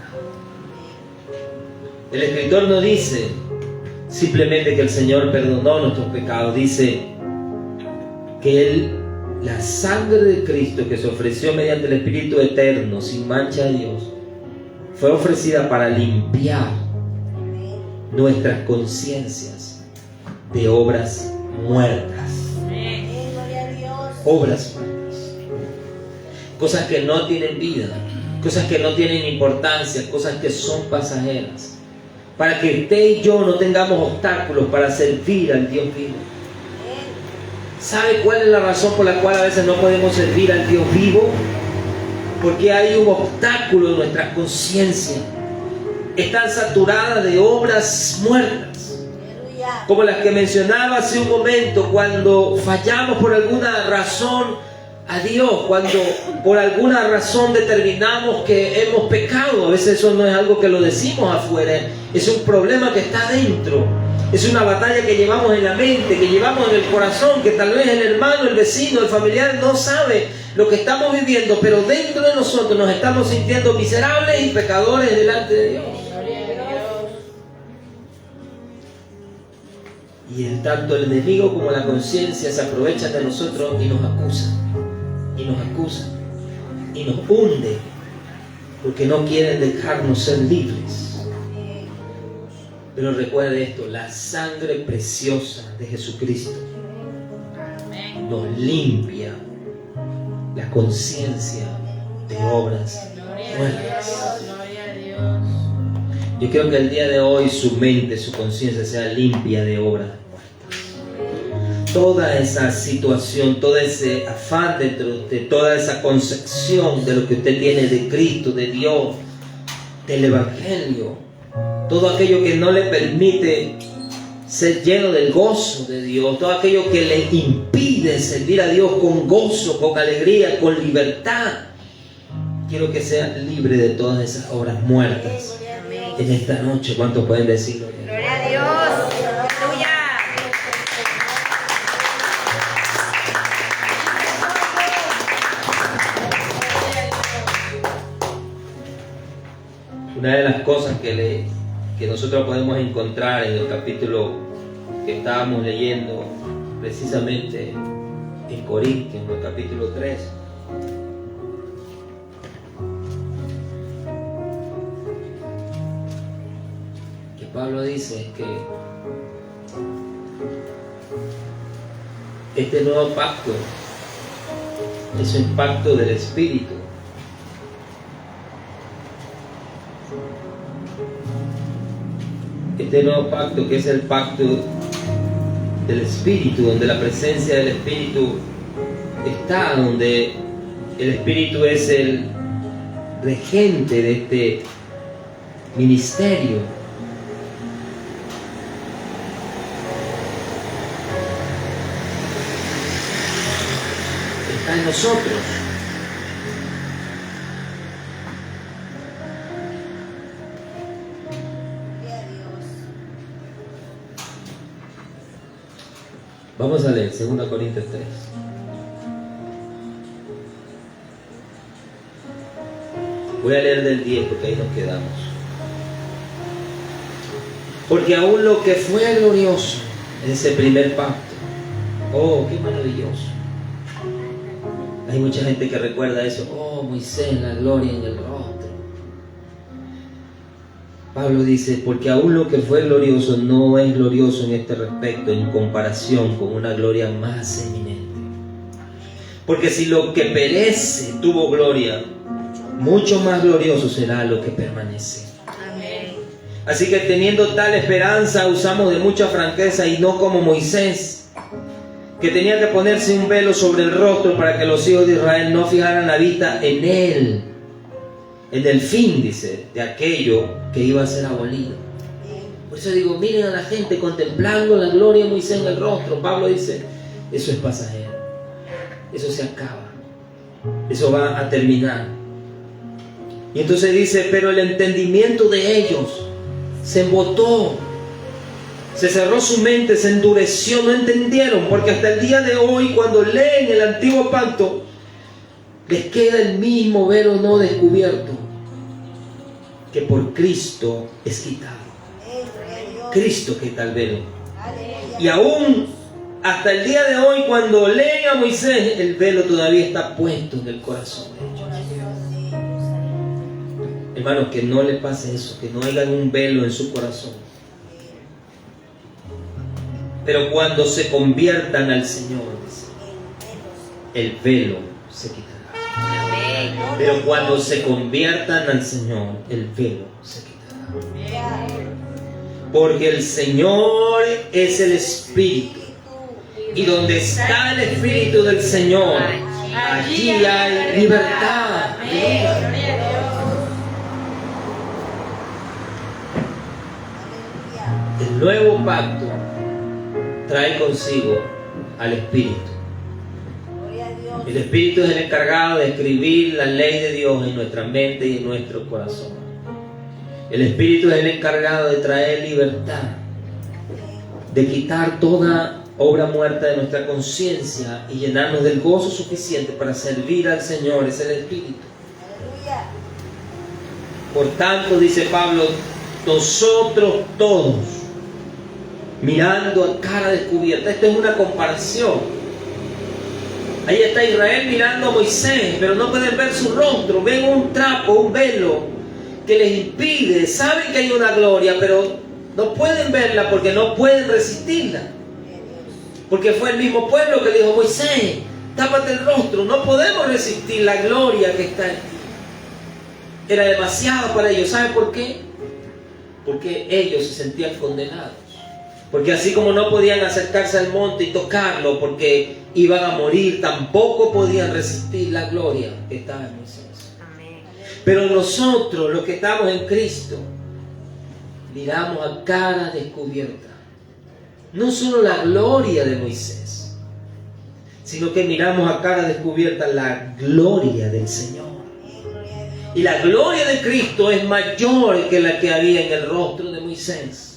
El Escritor no dice simplemente que el Señor perdonó nuestros pecados, dice que la sangre de Cristo que se ofreció mediante el Espíritu Eterno sin mancha a Dios fue ofrecida para limpiar nuestras conciencias de obras muertas. Obras muertas, cosas que no tienen vida, cosas que no tienen importancia, cosas que son pasajeras, para que usted y yo no tengamos obstáculos para servir al Dios vivo. ¿Sabe cuál es la razón por la cual a veces no podemos servir al Dios vivo? Porque hay un obstáculo en nuestras conciencias. Están saturadas de obras muertas, como las que mencionaba hace un momento. Cuando fallamos por alguna razón a Dios, cuando por alguna razón determinamos que hemos pecado, a veces eso no es algo que lo decimos afuera, es un problema que está dentro, es una batalla que llevamos en la mente, que llevamos en el corazón, que tal vez el hermano, el vecino, el familiar no sabe lo que estamos viviendo, pero dentro de nosotros nos estamos sintiendo miserables y pecadores delante de Dios. Y en tanto el enemigo como la conciencia se aprovechan de nosotros y nos acusan, y nos acusan, y nos hunden, porque no quieren dejarnos ser libres. Pero recuerde esto, la sangre preciosa de Jesucristo nos limpia la conciencia de obras muertas. Yo quiero que el día de hoy su mente, su conciencia sea limpia de obras muertas. Toda esa situación, todo ese afán dentro de usted, toda esa concepción de lo que usted tiene de Cristo, de Dios, del Evangelio, todo aquello que no le permite ser lleno del gozo de Dios, todo aquello que le impide servir a Dios con gozo, con alegría, con libertad, quiero que sea libre de todas esas obras muertas en esta noche. ¿Cuántos pueden decirlo? Gloria a Dios. Aleluya. Una de las cosas que nosotros podemos encontrar en el capítulo que estábamos leyendo precisamente en Corintios, en el capítulo 3, que Pablo dice que este nuevo pacto es un pacto del Espíritu. Este nuevo pacto, que es el pacto del Espíritu, donde la presencia del Espíritu está, donde el Espíritu es el regente de este ministerio. Está en nosotros. Vamos a leer 2 Corintios 3. Voy a leer del 10 porque ahí nos quedamos. Porque aún lo que fue glorioso en ese primer pacto, oh, qué maravilloso. Hay mucha gente que recuerda eso, oh, Moisés, la gloria en el rostro. Pablo dice, porque aún lo que fue glorioso no es glorioso en este respecto en comparación con una gloria más eminente. Porque si lo que perece tuvo gloria, mucho más glorioso será lo que permanece. Amén. Así que teniendo tal esperanza usamos de mucha franqueza y no como Moisés, que tenía que ponerse un velo sobre el rostro para que los hijos de Israel no fijaran la vista en él, en el fin, dice, de aquello que iba a ser abolido. Por eso digo, miren a la gente contemplando la gloria de Moisés en el rostro. Pablo dice, eso es pasajero, eso se acaba, eso va a terminar. Y entonces dice, pero el entendimiento de ellos se embotó, se cerró su mente, se endureció, no entendieron, porque hasta el día de hoy cuando leen el antiguo pacto les queda el mismo velo no descubierto, que por Cristo es quitado. Cristo quita el velo. Y aún hasta el día de hoy cuando leen a Moisés, el velo todavía está puesto en el corazón de ellos. Hermanos, que no le pase eso, que no haya un velo en su corazón. Pero cuando se conviertan al Señor, el velo se quitará. Pero cuando se conviertan al Señor, el velo se quitará. Porque el Señor es el Espíritu. Y donde está el Espíritu del Señor, allí hay libertad. El nuevo pacto trae consigo al Espíritu. El Espíritu es el encargado de escribir la ley de Dios en nuestra mente y en nuestro corazón. El Espíritu es el encargado de traer libertad, de quitar toda obra muerta de nuestra conciencia y llenarnos del gozo suficiente para servir al Señor. Es el Espíritu. Por tanto, dice Pablo, nosotros todos, mirando a cara descubierta. Esta es una comparación. Ahí está Israel mirando a Moisés, pero no pueden ver su rostro. Ven un trapo, un velo que les impide. Saben que hay una gloria, pero no pueden verla porque no pueden resistirla. Porque fue el mismo pueblo que le dijo, Moisés, tápate el rostro. No podemos resistir la gloria que está en ti. Era demasiado para ellos. ¿Saben por qué? Porque ellos se sentían condenados. Porque así como no podían acercarse al monte y tocarlo porque iban a morir, tampoco podían resistir la gloria que estaba en Moisés. Amén. Pero nosotros, los que estamos en Cristo, miramos a cara descubierta no solo la gloria de Moisés, sino que miramos a cara descubierta la gloria del Señor. Y la gloria de Cristo es mayor que la que había en el rostro de Moisés.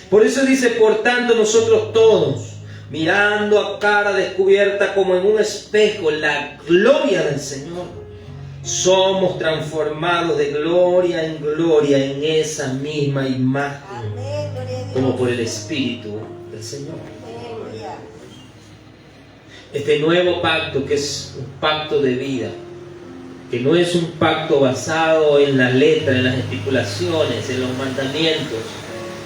Por eso dice, por tanto nosotros todos, mirando a cara descubierta como en un espejo la gloria del Señor, somos transformados de gloria en gloria en esa misma imagen, Amén, gloria a Dios. como por el Espíritu del Señor. Aleluya. Este nuevo pacto, que es un pacto de vida, que no es un pacto basado en la letra, en las estipulaciones, en los mandamientos,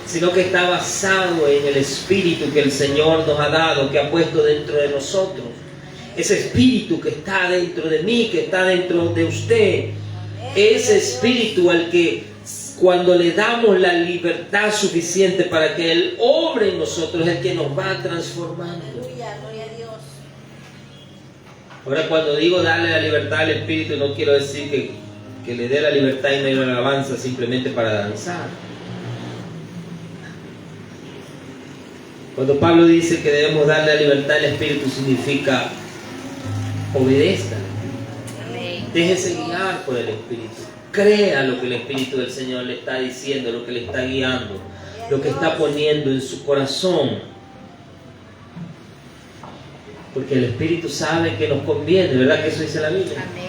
sino que está basado en el Espíritu que el Señor nos ha dado, que ha puesto dentro de nosotros. Ese Espíritu que está dentro de mí, que está dentro de usted. Ese Espíritu al que cuando le damos la libertad suficiente para que Él obre en nosotros, es el que nos va transformando. Aleluya, gloria a Dios. Ahora, cuando digo darle la libertad al Espíritu, no quiero decir que le dé la libertad y medio de alabanza simplemente para danzar. Cuando Pablo dice que debemos darle la libertad al Espíritu, significa obedezca. Amén. Déjese guiar por el Espíritu. Crea lo que el Espíritu del Señor le está diciendo, lo que le está guiando, lo que está poniendo en su corazón. Porque el Espíritu sabe que nos conviene, ¿verdad que eso dice la Biblia? Amén.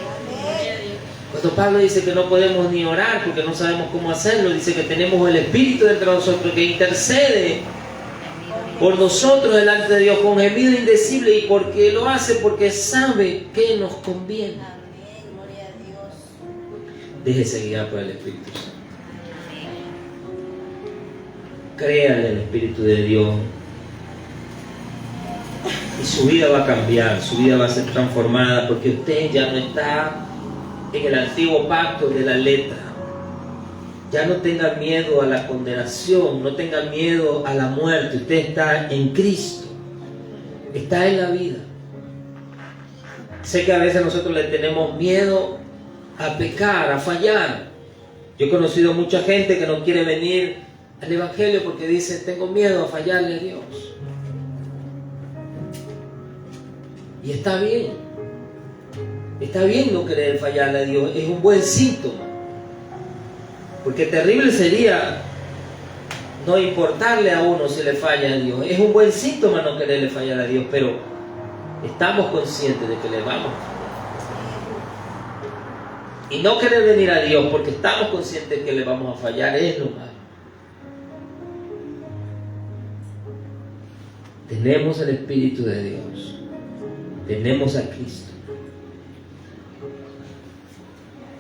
Cuando Pablo dice que no podemos ni orar porque no sabemos cómo hacerlo, dice que tenemos el Espíritu dentro de nosotros que intercede por nosotros delante de Dios con gemido indecible, y porque lo hace porque sabe que nos conviene. Amén, gloria a Dios. Déjese guiar por el Espíritu Santo. Créale al Espíritu de Dios y su vida va a cambiar, su vida va a ser transformada, porque usted ya no está en el antiguo pacto de la letra. Ya no tenga miedo a la condenación, no tenga miedo a la muerte. Usted está en Cristo, está en la vida. Sé que a veces nosotros le tenemos miedo a pecar, a fallar. Yo he conocido mucha gente que no quiere venir al Evangelio porque dice: tengo miedo a fallarle a Dios. Y está bien no querer fallarle a Dios, es un buen síntoma. Porque terrible sería no importarle a uno si le falla a Dios. Es un buen síntoma no quererle fallar a Dios, pero estamos conscientes de que le vamos a fallar. Y no querer venir a Dios porque estamos conscientes de que le vamos a fallar es lo malo. Tenemos el Espíritu de Dios. Tenemos a Cristo.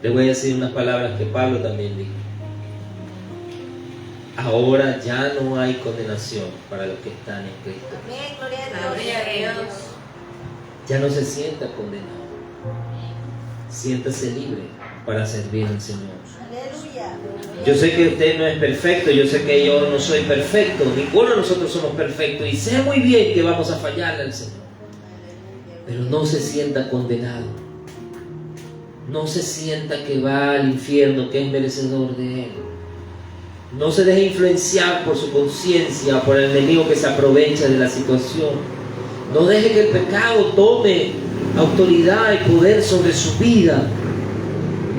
Le voy a decir unas palabras que Pablo también dijo. Ahora ya no hay condenación para los que están en Cristo. Amén, gloria a Dios. Gloria a Dios. Ya no se sienta condenado. Siéntase libre para servir al Señor. Aleluya. Yo sé que usted no es perfecto, yo sé que yo no soy perfecto, ninguno de nosotros somos perfectos, y sé muy bien que vamos a fallarle al Señor. Pero no se sienta condenado. No se sienta que va al infierno, que es merecedor de él. No se deje influenciar por su conciencia, por el enemigo que se aprovecha de la situación. No deje que el pecado tome autoridad y poder sobre su vida.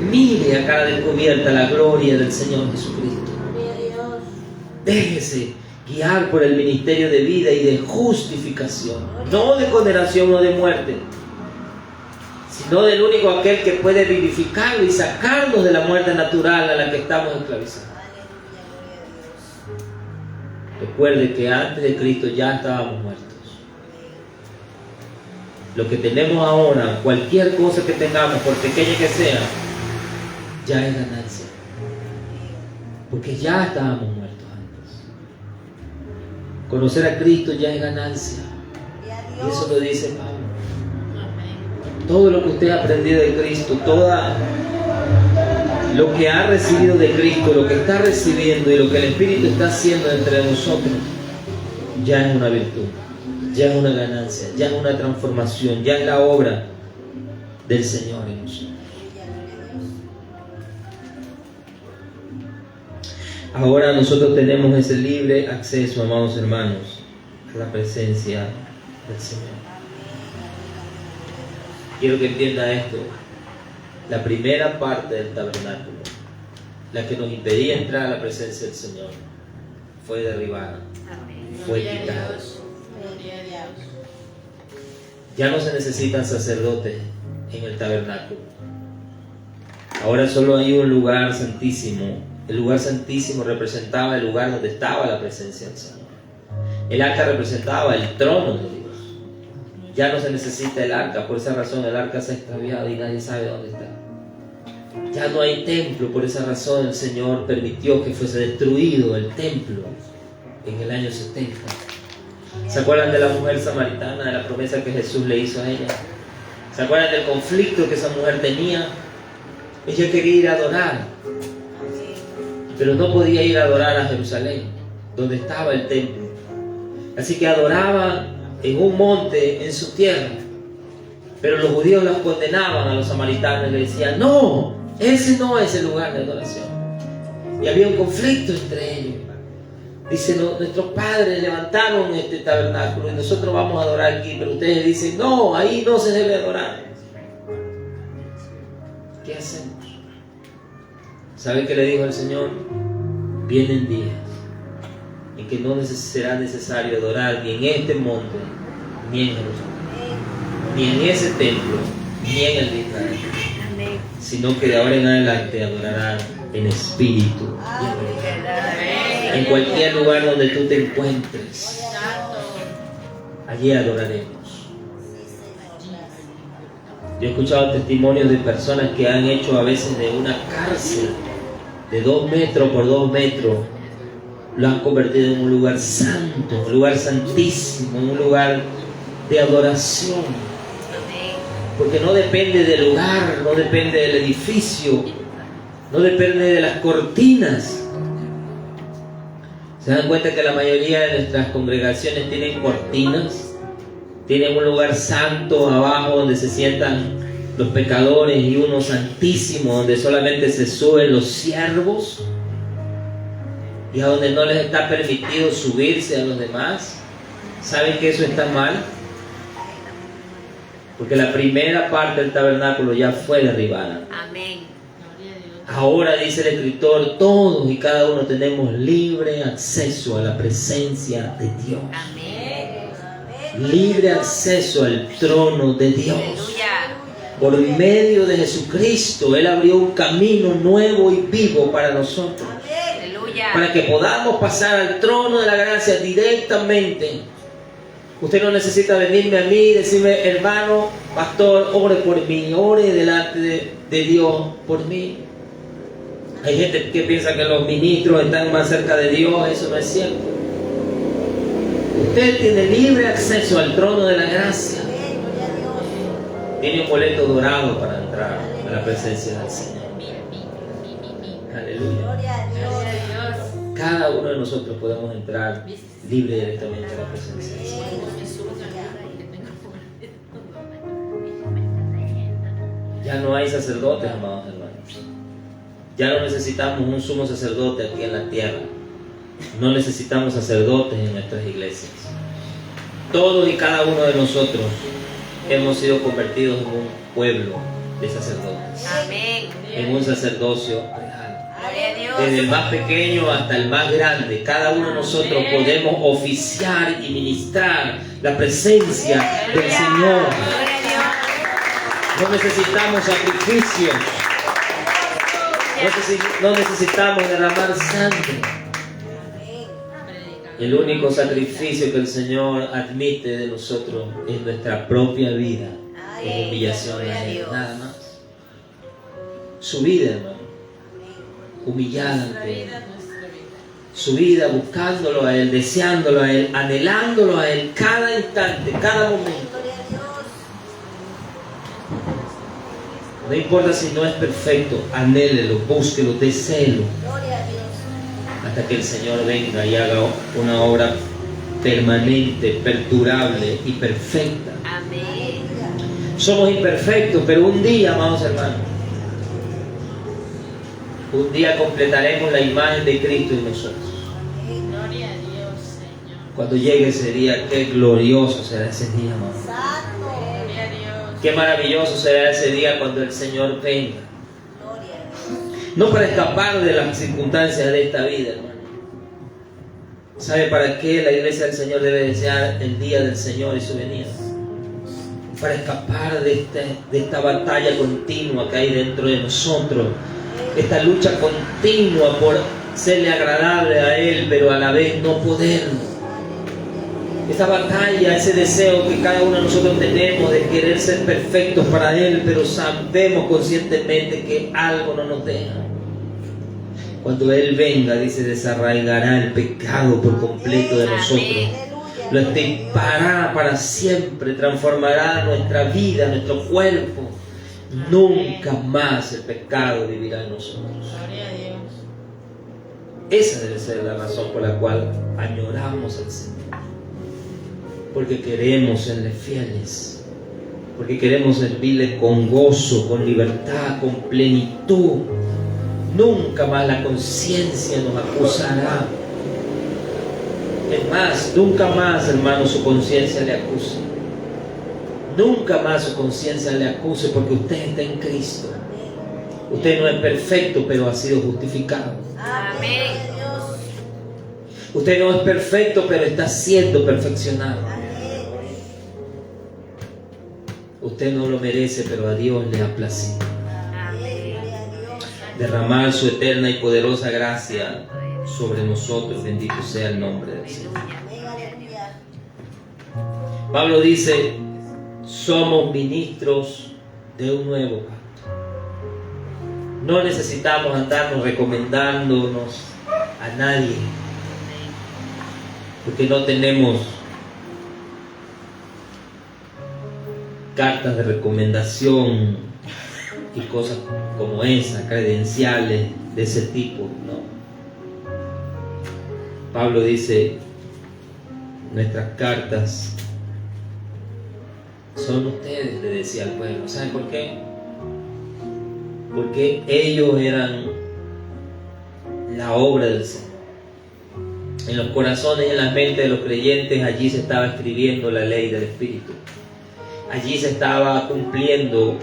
Mire a cara descubierta la gloria del Señor Jesucristo. Gloria a Dios. Déjese guiar por el ministerio de vida y de justificación, no de condenación o de muerte, sino del único aquel que puede vivificarlo y sacarnos de la muerte natural a la que estamos esclavizados. Recuerde que antes de Cristo ya estábamos muertos. Lo que tenemos ahora, cualquier cosa que tengamos, por pequeña que sea, ya es ganancia. Porque ya estábamos muertos antes. Conocer a Cristo ya es ganancia. Y eso lo dice Pablo. Todo lo que usted ha aprendido de Cristo, toda lo que ha recibido de Cristo, lo que está recibiendo y lo que el Espíritu está haciendo entre nosotros, ya es una virtud, ya es una ganancia, ya es una transformación, ya es la obra del Señor en nosotros. Ahora nosotros tenemos ese libre acceso, amados hermanos, a la presencia del Señor. Quiero que entienda esto. La primera parte del tabernáculo, la que nos impedía entrar a la presencia del Señor, fue derribada, fue quitada. Ya no se necesitan sacerdotes en el tabernáculo. Ahora solo hay un lugar santísimo. El lugar santísimo representaba el lugar donde estaba la presencia del Señor. El arca representaba el trono de Dios. Ya no se necesita el arca, por esa razón el arca se ha extraviado y nadie sabe dónde está. Ya no hay templo, por esa razón el Señor permitió que fuese destruido el templo en el año 70. ¿Se acuerdan de la mujer samaritana, de la promesa que Jesús le hizo a ella? ¿Se acuerdan del conflicto que esa mujer tenía? Ella quería ir a adorar, pero no podía ir a adorar a Jerusalén, donde estaba el templo. Así que adoraba en un monte en su tierra, pero los judíos las condenaban a los samaritanos y le decían: no, ese no es el lugar de adoración. Y había un conflicto entre ellos. Dice: no, nuestros padres levantaron este tabernáculo y nosotros vamos a adorar aquí, pero ustedes dicen: no, ahí no se debe adorar. ¿Qué hacemos? ¿Sabe qué le dijo el Señor? Vienen días en que no será necesario adorar ni en este monte, ni en Jerusalén, ni en ese templo, ni en el de Israel, sino que de ahora en adelante adorarán en espíritu y en verdad. En cualquier lugar donde tú te encuentres, allí adoraremos. Yo he escuchado testimonios de personas que han hecho a veces de una cárcel de 2 metros por 2 metros, lo han convertido en un lugar santo, un lugar santísimo, un lugar de adoración. Porque no depende del lugar, no depende del edificio, no depende de las cortinas. ¿Se dan cuenta que la mayoría de nuestras congregaciones tienen cortinas? Tienen un lugar santo abajo donde se sientan los pecadores y uno santísimo donde solamente se suben los siervos y a donde no les está permitido subirse a los demás. ¿Saben que eso está mal? Porque la primera parte del tabernáculo ya fue derribada. Amén. Ahora, dice el escritor, todos y cada uno tenemos libre acceso a la presencia de Dios. Amén. Libre acceso al trono de Dios. Aleluya. Por medio de Jesucristo, Él abrió un camino nuevo y vivo para nosotros. Aleluya. Para que podamos pasar al trono de la gracia directamente. Usted no necesita venirme a mí y decirme: hermano, pastor, ore por mí, ore delante de Dios por mí. Hay gente que piensa que los ministros están más cerca de Dios. Eso no es cierto. Usted tiene libre acceso al trono de la gracia. Tiene un boleto dorado para entrar a la presencia del Señor. Aleluya. Cada uno de nosotros podemos entrar libre directamente a la presencia del Señor. Ya no hay sacerdotes, amados hermanos. Ya no necesitamos un sumo sacerdote aquí en la tierra. No necesitamos sacerdotes en nuestras iglesias. Todos y cada uno de nosotros hemos sido convertidos en un pueblo de sacerdotes. Amén. En un sacerdocio real. Gloria a Dios. Desde el más pequeño hasta el más grande, cada uno de nosotros podemos oficiar y ministrar la presencia del Señor. Gloria a Dios. No necesitamos sacrificios. No necesitamos derramar sangre. El único sacrificio que el Señor admite de nosotros es nuestra propia vida en humillación a Él, nada más. Su vida, hermano, humillada ante Él. Su vida buscándolo a Él, deseándolo a Él, anhelándolo a Él cada instante, cada momento. No importa si no es perfecto, anhélelo, búsquelo, deséelo. Hasta que el Señor venga y haga una obra permanente, perdurable y perfecta. Amén. Somos imperfectos, pero un día, amados hermanos, un día completaremos la imagen de Cristo en nosotros. Gloria a Dios, Señor. Cuando llegue ese día, qué glorioso será ese día, amados. Gloria a Dios. Qué maravilloso será ese día cuando el Señor venga. No para escapar de las circunstancias de esta vida, hermano. ¿Sabe para qué la iglesia del Señor debe desear el día del Señor y su venida? para escapar de esta batalla continua que hay dentro de nosotros, esta lucha continua por serle agradable a Él, pero a la vez no poderlo. Esa batalla, ese deseo que cada uno de nosotros tenemos de querer ser perfectos para Él, pero sabemos conscientemente que algo no nos deja. Cuando Él venga, dice, desarraigará el pecado por completo de nosotros. Lo extirpará para siempre, transformará nuestra vida, nuestro cuerpo. Nunca más el pecado vivirá en nosotros. Gloria a Dios. Esa debe ser la razón por la cual añoramos al Señor. Porque queremos serle fieles, porque queremos servirle con gozo, con libertad, con plenitud. Nunca más la conciencia nos acusará. Es más, nunca más, hermano, su conciencia le acuse. Nunca más su conciencia le acuse, porque usted está en Cristo. Usted no es perfecto, pero ha sido justificado. Amén. Usted no es perfecto, pero está siendo perfeccionado. Usted no lo merece, pero a Dios le ha placido derramar su eterna y poderosa gracia sobre nosotros. Bendito sea el nombre del Señor. Pablo dice, somos ministros de un nuevo pacto. No necesitamos andarnos recomendándonos a nadie, porque no tenemos cartas de recomendación y cosas como esa, credenciales de ese tipo, no. Pablo dice, nuestras cartas son ustedes, le decía al pueblo. ¿Saben por qué? Porque ellos eran la obra del Señor. En los corazones y en las mentes de los creyentes, allí se estaba escribiendo la ley del Espíritu. Allí se estaba cumpliendo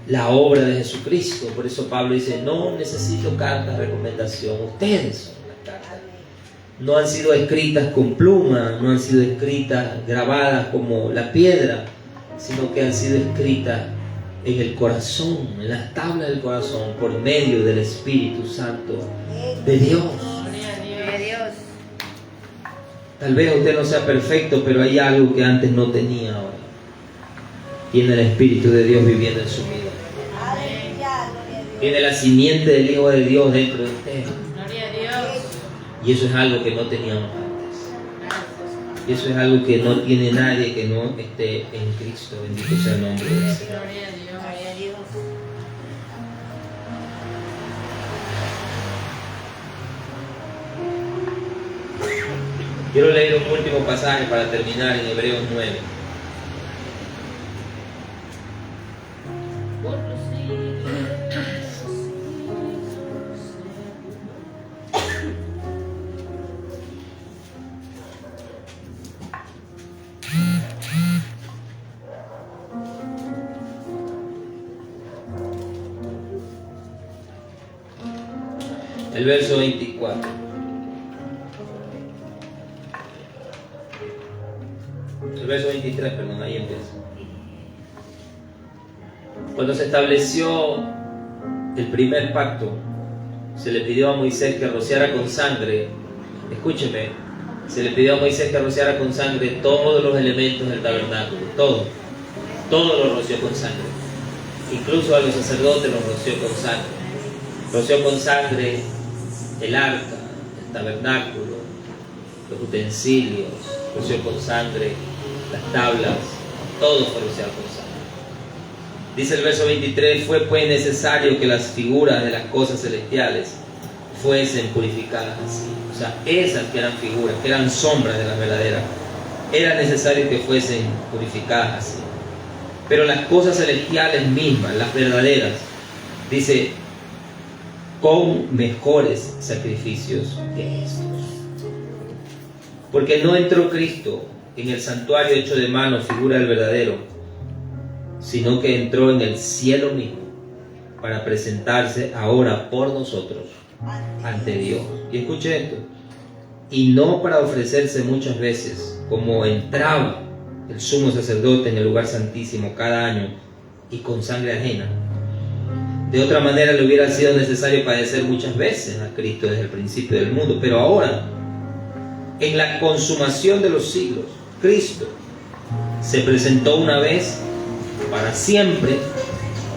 la obra de Jesucristo. Por eso Pablo dice, no necesito cartas de recomendación, ustedes son las cartas. No han sido escritas con pluma, no han sido escritas, grabadas como la piedra, sino que han sido escritas en el corazón, en las tablas del corazón, por medio del Espíritu Santo de Dios. Gloria a Dios. Tal vez usted no sea perfecto, pero hay algo que antes no tenía ahora. Tiene el Espíritu de Dios viviendo en su vida. Tiene la simiente del Hijo de Dios dentro de usted. Gloria a Dios. Y eso es algo que no teníamos antes. Y eso es algo que no tiene nadie que no esté en Cristo. Bendito sea el nombre del Señor. Gloria a Dios. Quiero leer un último pasaje para terminar en Hebreos 9. El verso 24. El verso 23, perdón, ahí empieza. Cuando se estableció el primer pacto, se le pidió a Moisés que rociara con sangre. Escúcheme, se le pidió a Moisés que rociara con sangre todos los elementos del tabernáculo, todo lo roció con sangre. Incluso a los sacerdotes los roció con sangre. Roció con sangre el arca, el tabernáculo, los utensilios, roció con sangre las tablas, todo fue rociado con sangre. Dice el verso 23, fue pues necesario que las figuras de las cosas celestiales fuesen purificadas así. O sea, esas que eran figuras, que eran sombras de las verdaderas, era necesario que fuesen purificadas así. Pero las cosas celestiales mismas, las verdaderas, dice, con mejores sacrificios que estos. Porque no entró Cristo en el santuario hecho de mano, figura del verdadero, sino que entró en el cielo mismo para presentarse ahora por nosotros ante Dios. Y escuche esto, y no para ofrecerse muchas veces como entraba el sumo sacerdote en el lugar santísimo cada año y con sangre ajena. De otra manera le hubiera sido necesario padecer muchas veces a Cristo desde el principio del mundo, pero ahora, en la consumación de los siglos, Cristo se presentó una vez para siempre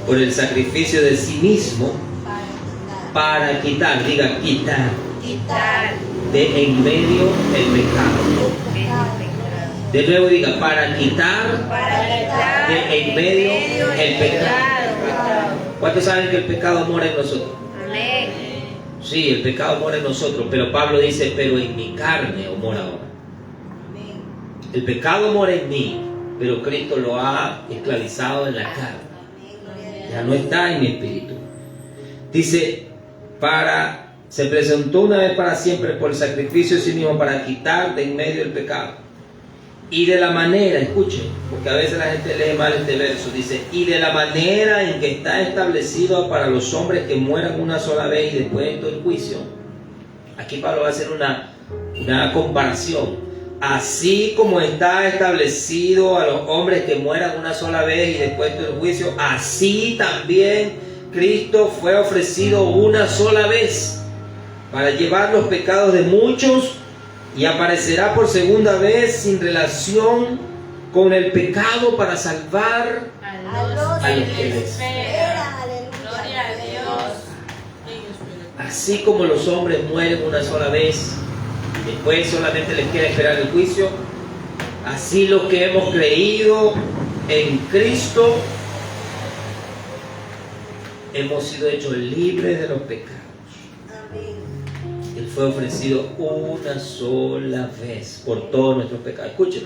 por el sacrificio de sí mismo para quitar, diga quitar, Quitar de en medio el pecado. el pecado. De nuevo diga, para quitar Para quitar de en medio el pecado. pecado. ¿Cuántos saben que el pecado mora en nosotros? Amén. Sí, el pecado mora en nosotros, pero Pablo dice, pero en mi carne mora ahora. El pecado mora en mí, pero Cristo lo ha esclavizado en la carne. Ya no está en mi espíritu. Dice, se presentó una vez para siempre por el sacrificio de sí mismo para quitar de en medio el pecado. Y de la manera, escuchen, porque a veces la gente lee mal este verso, dice, y de la manera en que está establecido para los hombres que mueran una sola vez y después de todo el juicio. Aquí Pablo va a hacer una comparación. Así como está establecido a los hombres que mueran una sola vez y después de todo el juicio, así también Cristo fue ofrecido una sola vez para llevar los pecados de muchos y aparecerá por segunda vez sin relación con el pecado para salvar A a los los que le esperan. Aleluya. Gloria a Dios. Así como los hombres mueren una sola vez, después solamente les queda esperar el juicio, así los que hemos creído en Cristo hemos sido hechos libres de los pecados. Amén. Él fue ofrecido una sola vez por todos nuestros pecados. Escuchen,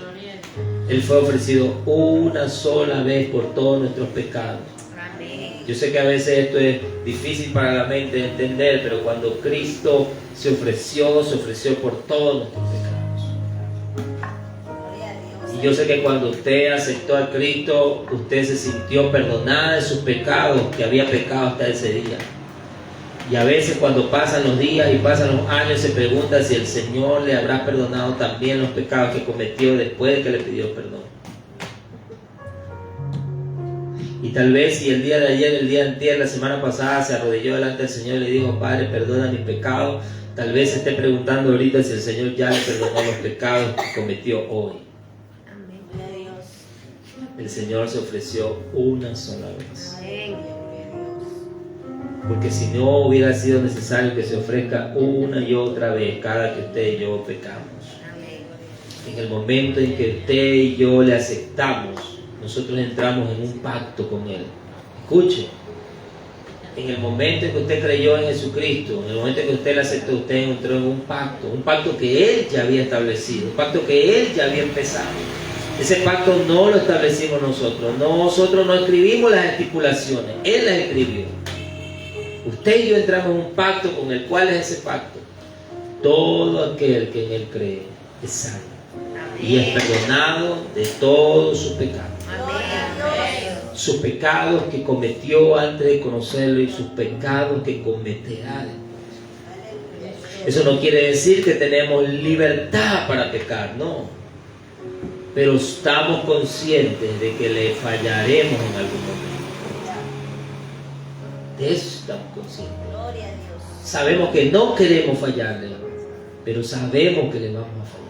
Él fue ofrecido una sola vez por todos nuestros pecados. Amén. Yo sé que a veces esto es difícil para la mente de entender, pero cuando Cristo se ofreció por todos nuestros pecados. Gloria a Dios. Y yo sé que cuando usted aceptó a Cristo, usted se sintió perdonada de sus pecados, que había pecado hasta ese día. Y a veces cuando pasan los días y pasan los años, se pregunta si el Señor le habrá perdonado también los pecados que cometió después de que le pidió perdón. Y tal vez si el día de ayer, el día de antier, la semana pasada se arrodilló delante del Señor y le dijo, Padre, perdona mis pecados, tal vez se esté preguntando ahorita si el Señor ya le perdonó los pecados que cometió hoy. Amén. Gloria a Dios. El Señor se ofreció una sola vez. Amén. Gloria a Dios. Porque si no hubiera sido necesario que se ofrezca una y otra vez cada que usted y yo pecamos. Amén. En el momento en que usted y yo le aceptamos, nosotros entramos en un pacto con Él. Escuche, en el momento en que usted creyó en Jesucristo, en el momento en que usted le aceptó, usted entró en un pacto que Él ya había establecido, un pacto que Él ya había empezado. Ese pacto no lo establecimos nosotros no escribimos las estipulaciones, Él las escribió. Usted y yo entramos en un pacto con el cual es ese pacto. Todo aquel que en Él cree es salvo y es perdonado de todos sus pecados. Amén. Sus pecados que cometió antes de conocerlo y sus pecados que cometerá después. Eso no quiere decir que tenemos libertad para pecar, no. Pero estamos conscientes de que le fallaremos en algún momento. De eso estamos conscientes. Gloria a Dios. Sabemos que no queremos fallarle, pero sabemos que le vamos a fallar.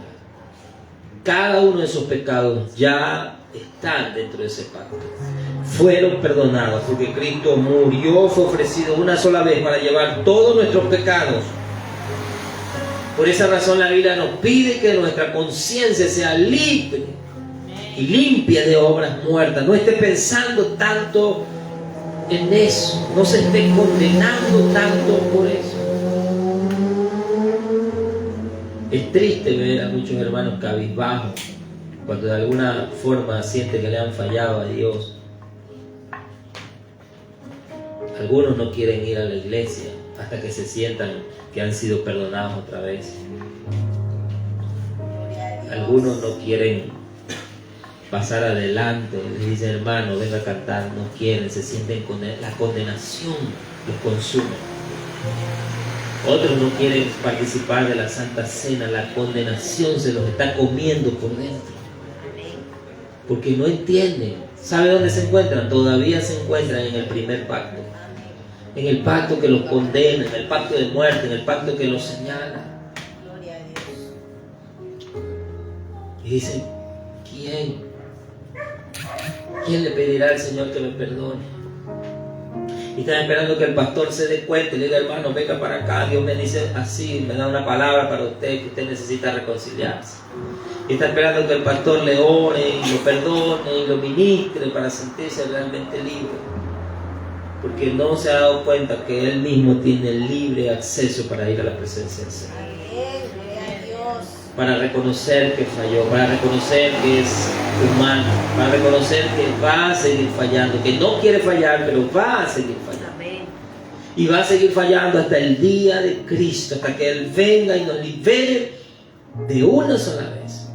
Cada uno de esos pecados ya están dentro de ese pacto. Fueron perdonados porque Cristo murió, fue ofrecido una sola vez para llevar todos nuestros pecados. Por esa razón la Biblia nos pide que nuestra conciencia sea libre y limpia de obras muertas. No esté pensando tanto en eso, no se esté condenando tanto por eso. Es triste ver a muchos hermanos cabizbajos cuando de alguna forma sienten que le han fallado a Dios. Algunos no quieren ir a la iglesia hasta que se sientan que han sido perdonados otra vez. Algunos no quieren pasar adelante, les dicen hermano, venga a cantar, no quieren, se sienten con la condenación, los consume. Otros no quieren participar de la Santa Cena, la condenación se los está comiendo por dentro. porque no entienden. ¿Sabe dónde se encuentran? Todavía se encuentran en el primer pacto, en el pacto que los condena, en el pacto de muerte, en el pacto que los señala. Gloria a Dios. Y dicen, ¿quién le pedirá al Señor que me perdone? Y están esperando que el pastor se dé cuenta y le diga, hermano, venga para acá, Dios me dice así, me da una palabra para usted, que usted necesita reconciliarse. Y está esperando que el pastor le ore y lo perdone y lo ministre para sentirse realmente libre. Porque no se ha dado cuenta que él mismo tiene libre acceso para ir a la presencia del Señor. Amén. Gloria a Dios. Para reconocer que falló, para reconocer que es humano, para reconocer que va a seguir fallando, que no quiere fallar, pero va a seguir fallando. Amén. Y va a seguir fallando hasta el día de Cristo, hasta que Él venga y nos libere de una sola vez.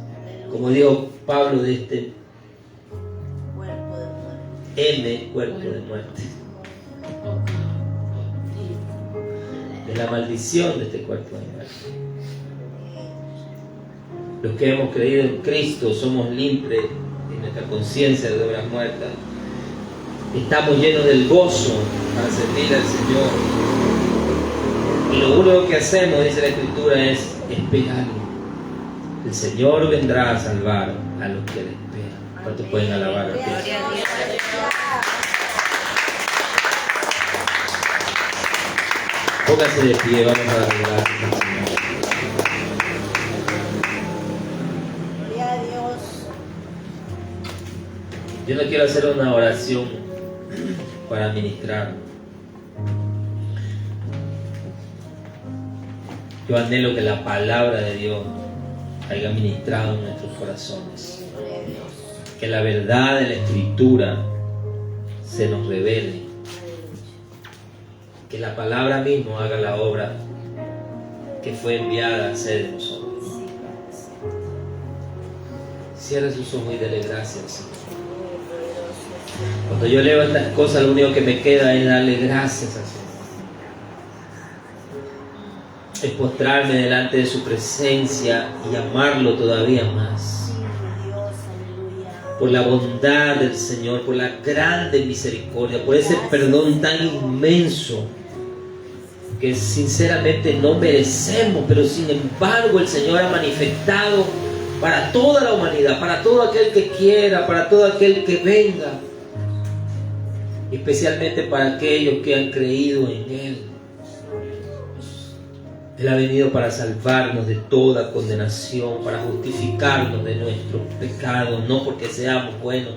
Como dijo Pablo, de este Cuerpo de muerte. cuerpo de muerte, de la maldición de este cuerpo de muerte. Los que hemos creído en Cristo somos limpios de nuestra conciencia de obras muertas. Estamos llenos del gozo para servir al Señor. Y lo único que hacemos, dice la Escritura, es esperarlo. El Señor vendrá a salvar a los que le esperan. ¿Cuántos pueden alabar a Dios? Gloria a Dios. Póngase de pie, vamos a adorar al Señor. Gloria a Dios. Yo no quiero hacer una oración para ministrar. Yo anhelo que la palabra de Dios haya ministrado en nuestros corazones. Gloria a Dios. Que la verdad de la Escritura se nos revele. Que la palabra misma haga la obra que fue enviada a hacer de nosotros. Cierra sus ojos y dele gracias, Señor. Cuando yo leo estas cosas, lo único que me queda es darle gracias al Señor. Es postrarme delante de su presencia y amarlo todavía más. Sí, mi Dios, aleluya. Por la bondad del Señor, por la grande misericordia, por ese perdón tan inmenso que sinceramente no merecemos, pero sin embargo el Señor ha manifestado para toda la humanidad, para todo aquel que quiera, para todo aquel que venga, especialmente para aquellos que han creído en Él. Él ha venido para salvarnos de toda condenación, para justificarnos de nuestros pecados, no porque seamos buenos,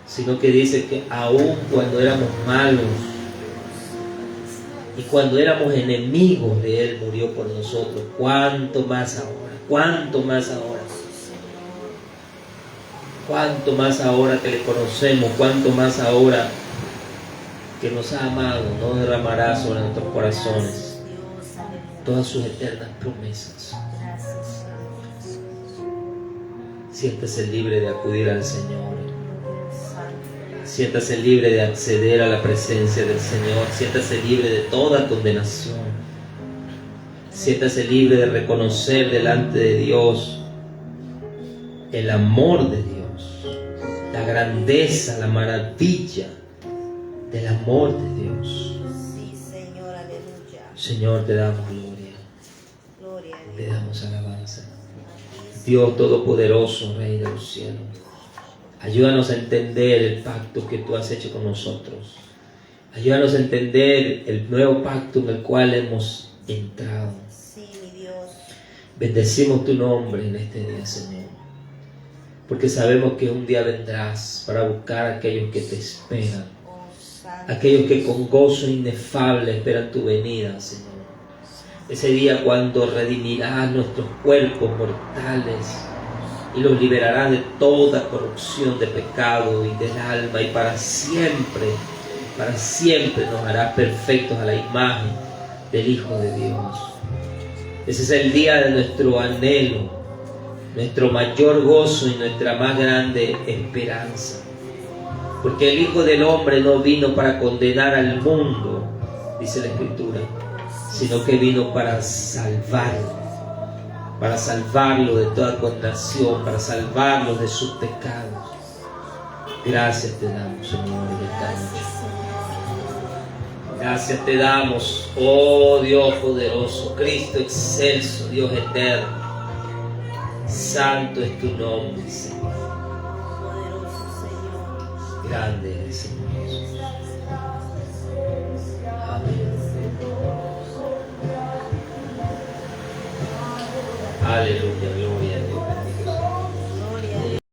sino que dice que aun cuando éramos malos y cuando éramos enemigos de Él, murió por nosotros. ¿Cuánto más ahora? ¿Cuánto más ahora? ¿Cuánto más ahora que le conocemos? ¿Cuánto más ahora que nos ha amado? No derramará sobre nuestros corazones todas sus eternas promesas. Siéntase libre de acudir al Señor. Siéntase libre de acceder a la presencia del Señor. Siéntase libre de toda condenación. Siéntase libre de reconocer delante de Dios el amor de Dios, la grandeza, la maravilla del amor de Dios. Sí, Señor, aleluya. Señor, te damos gloria, Gloria a te Dios. damos alabanza. Dios Todopoderoso, Rey de los cielos, ayúdanos a entender el pacto que tú has hecho con nosotros. Ayúdanos a entender el nuevo pacto en el cual hemos entrado. Sí, mi Dios. Bendecimos tu nombre en este día, Señor, porque sabemos que un día vendrás para buscar a aquellos que te esperan, Oh, Santo. aquellos que con gozo inefable esperan tu venida, Señor. Ese día cuando redimirás nuestros cuerpos mortales y los liberarás de toda corrupción de pecado y del alma, y para siempre nos harás perfectos a la imagen del Hijo de Dios. Ese es el día de nuestro anhelo, nuestro mayor gozo y nuestra más grande esperanza. Porque el Hijo del Hombre no vino para condenar al mundo, dice la Escritura, sino que vino para salvarlo. para salvarlos de toda condenación, para salvarlos de sus pecados. Gracias te damos, Señor, en esta noche. Gracias te damos, oh Dios poderoso, Cristo excelso, Dios eterno. Santo es tu nombre, Señor. Poderoso Señor. Grande eres, Señor Jesús. Amén. Aleluya.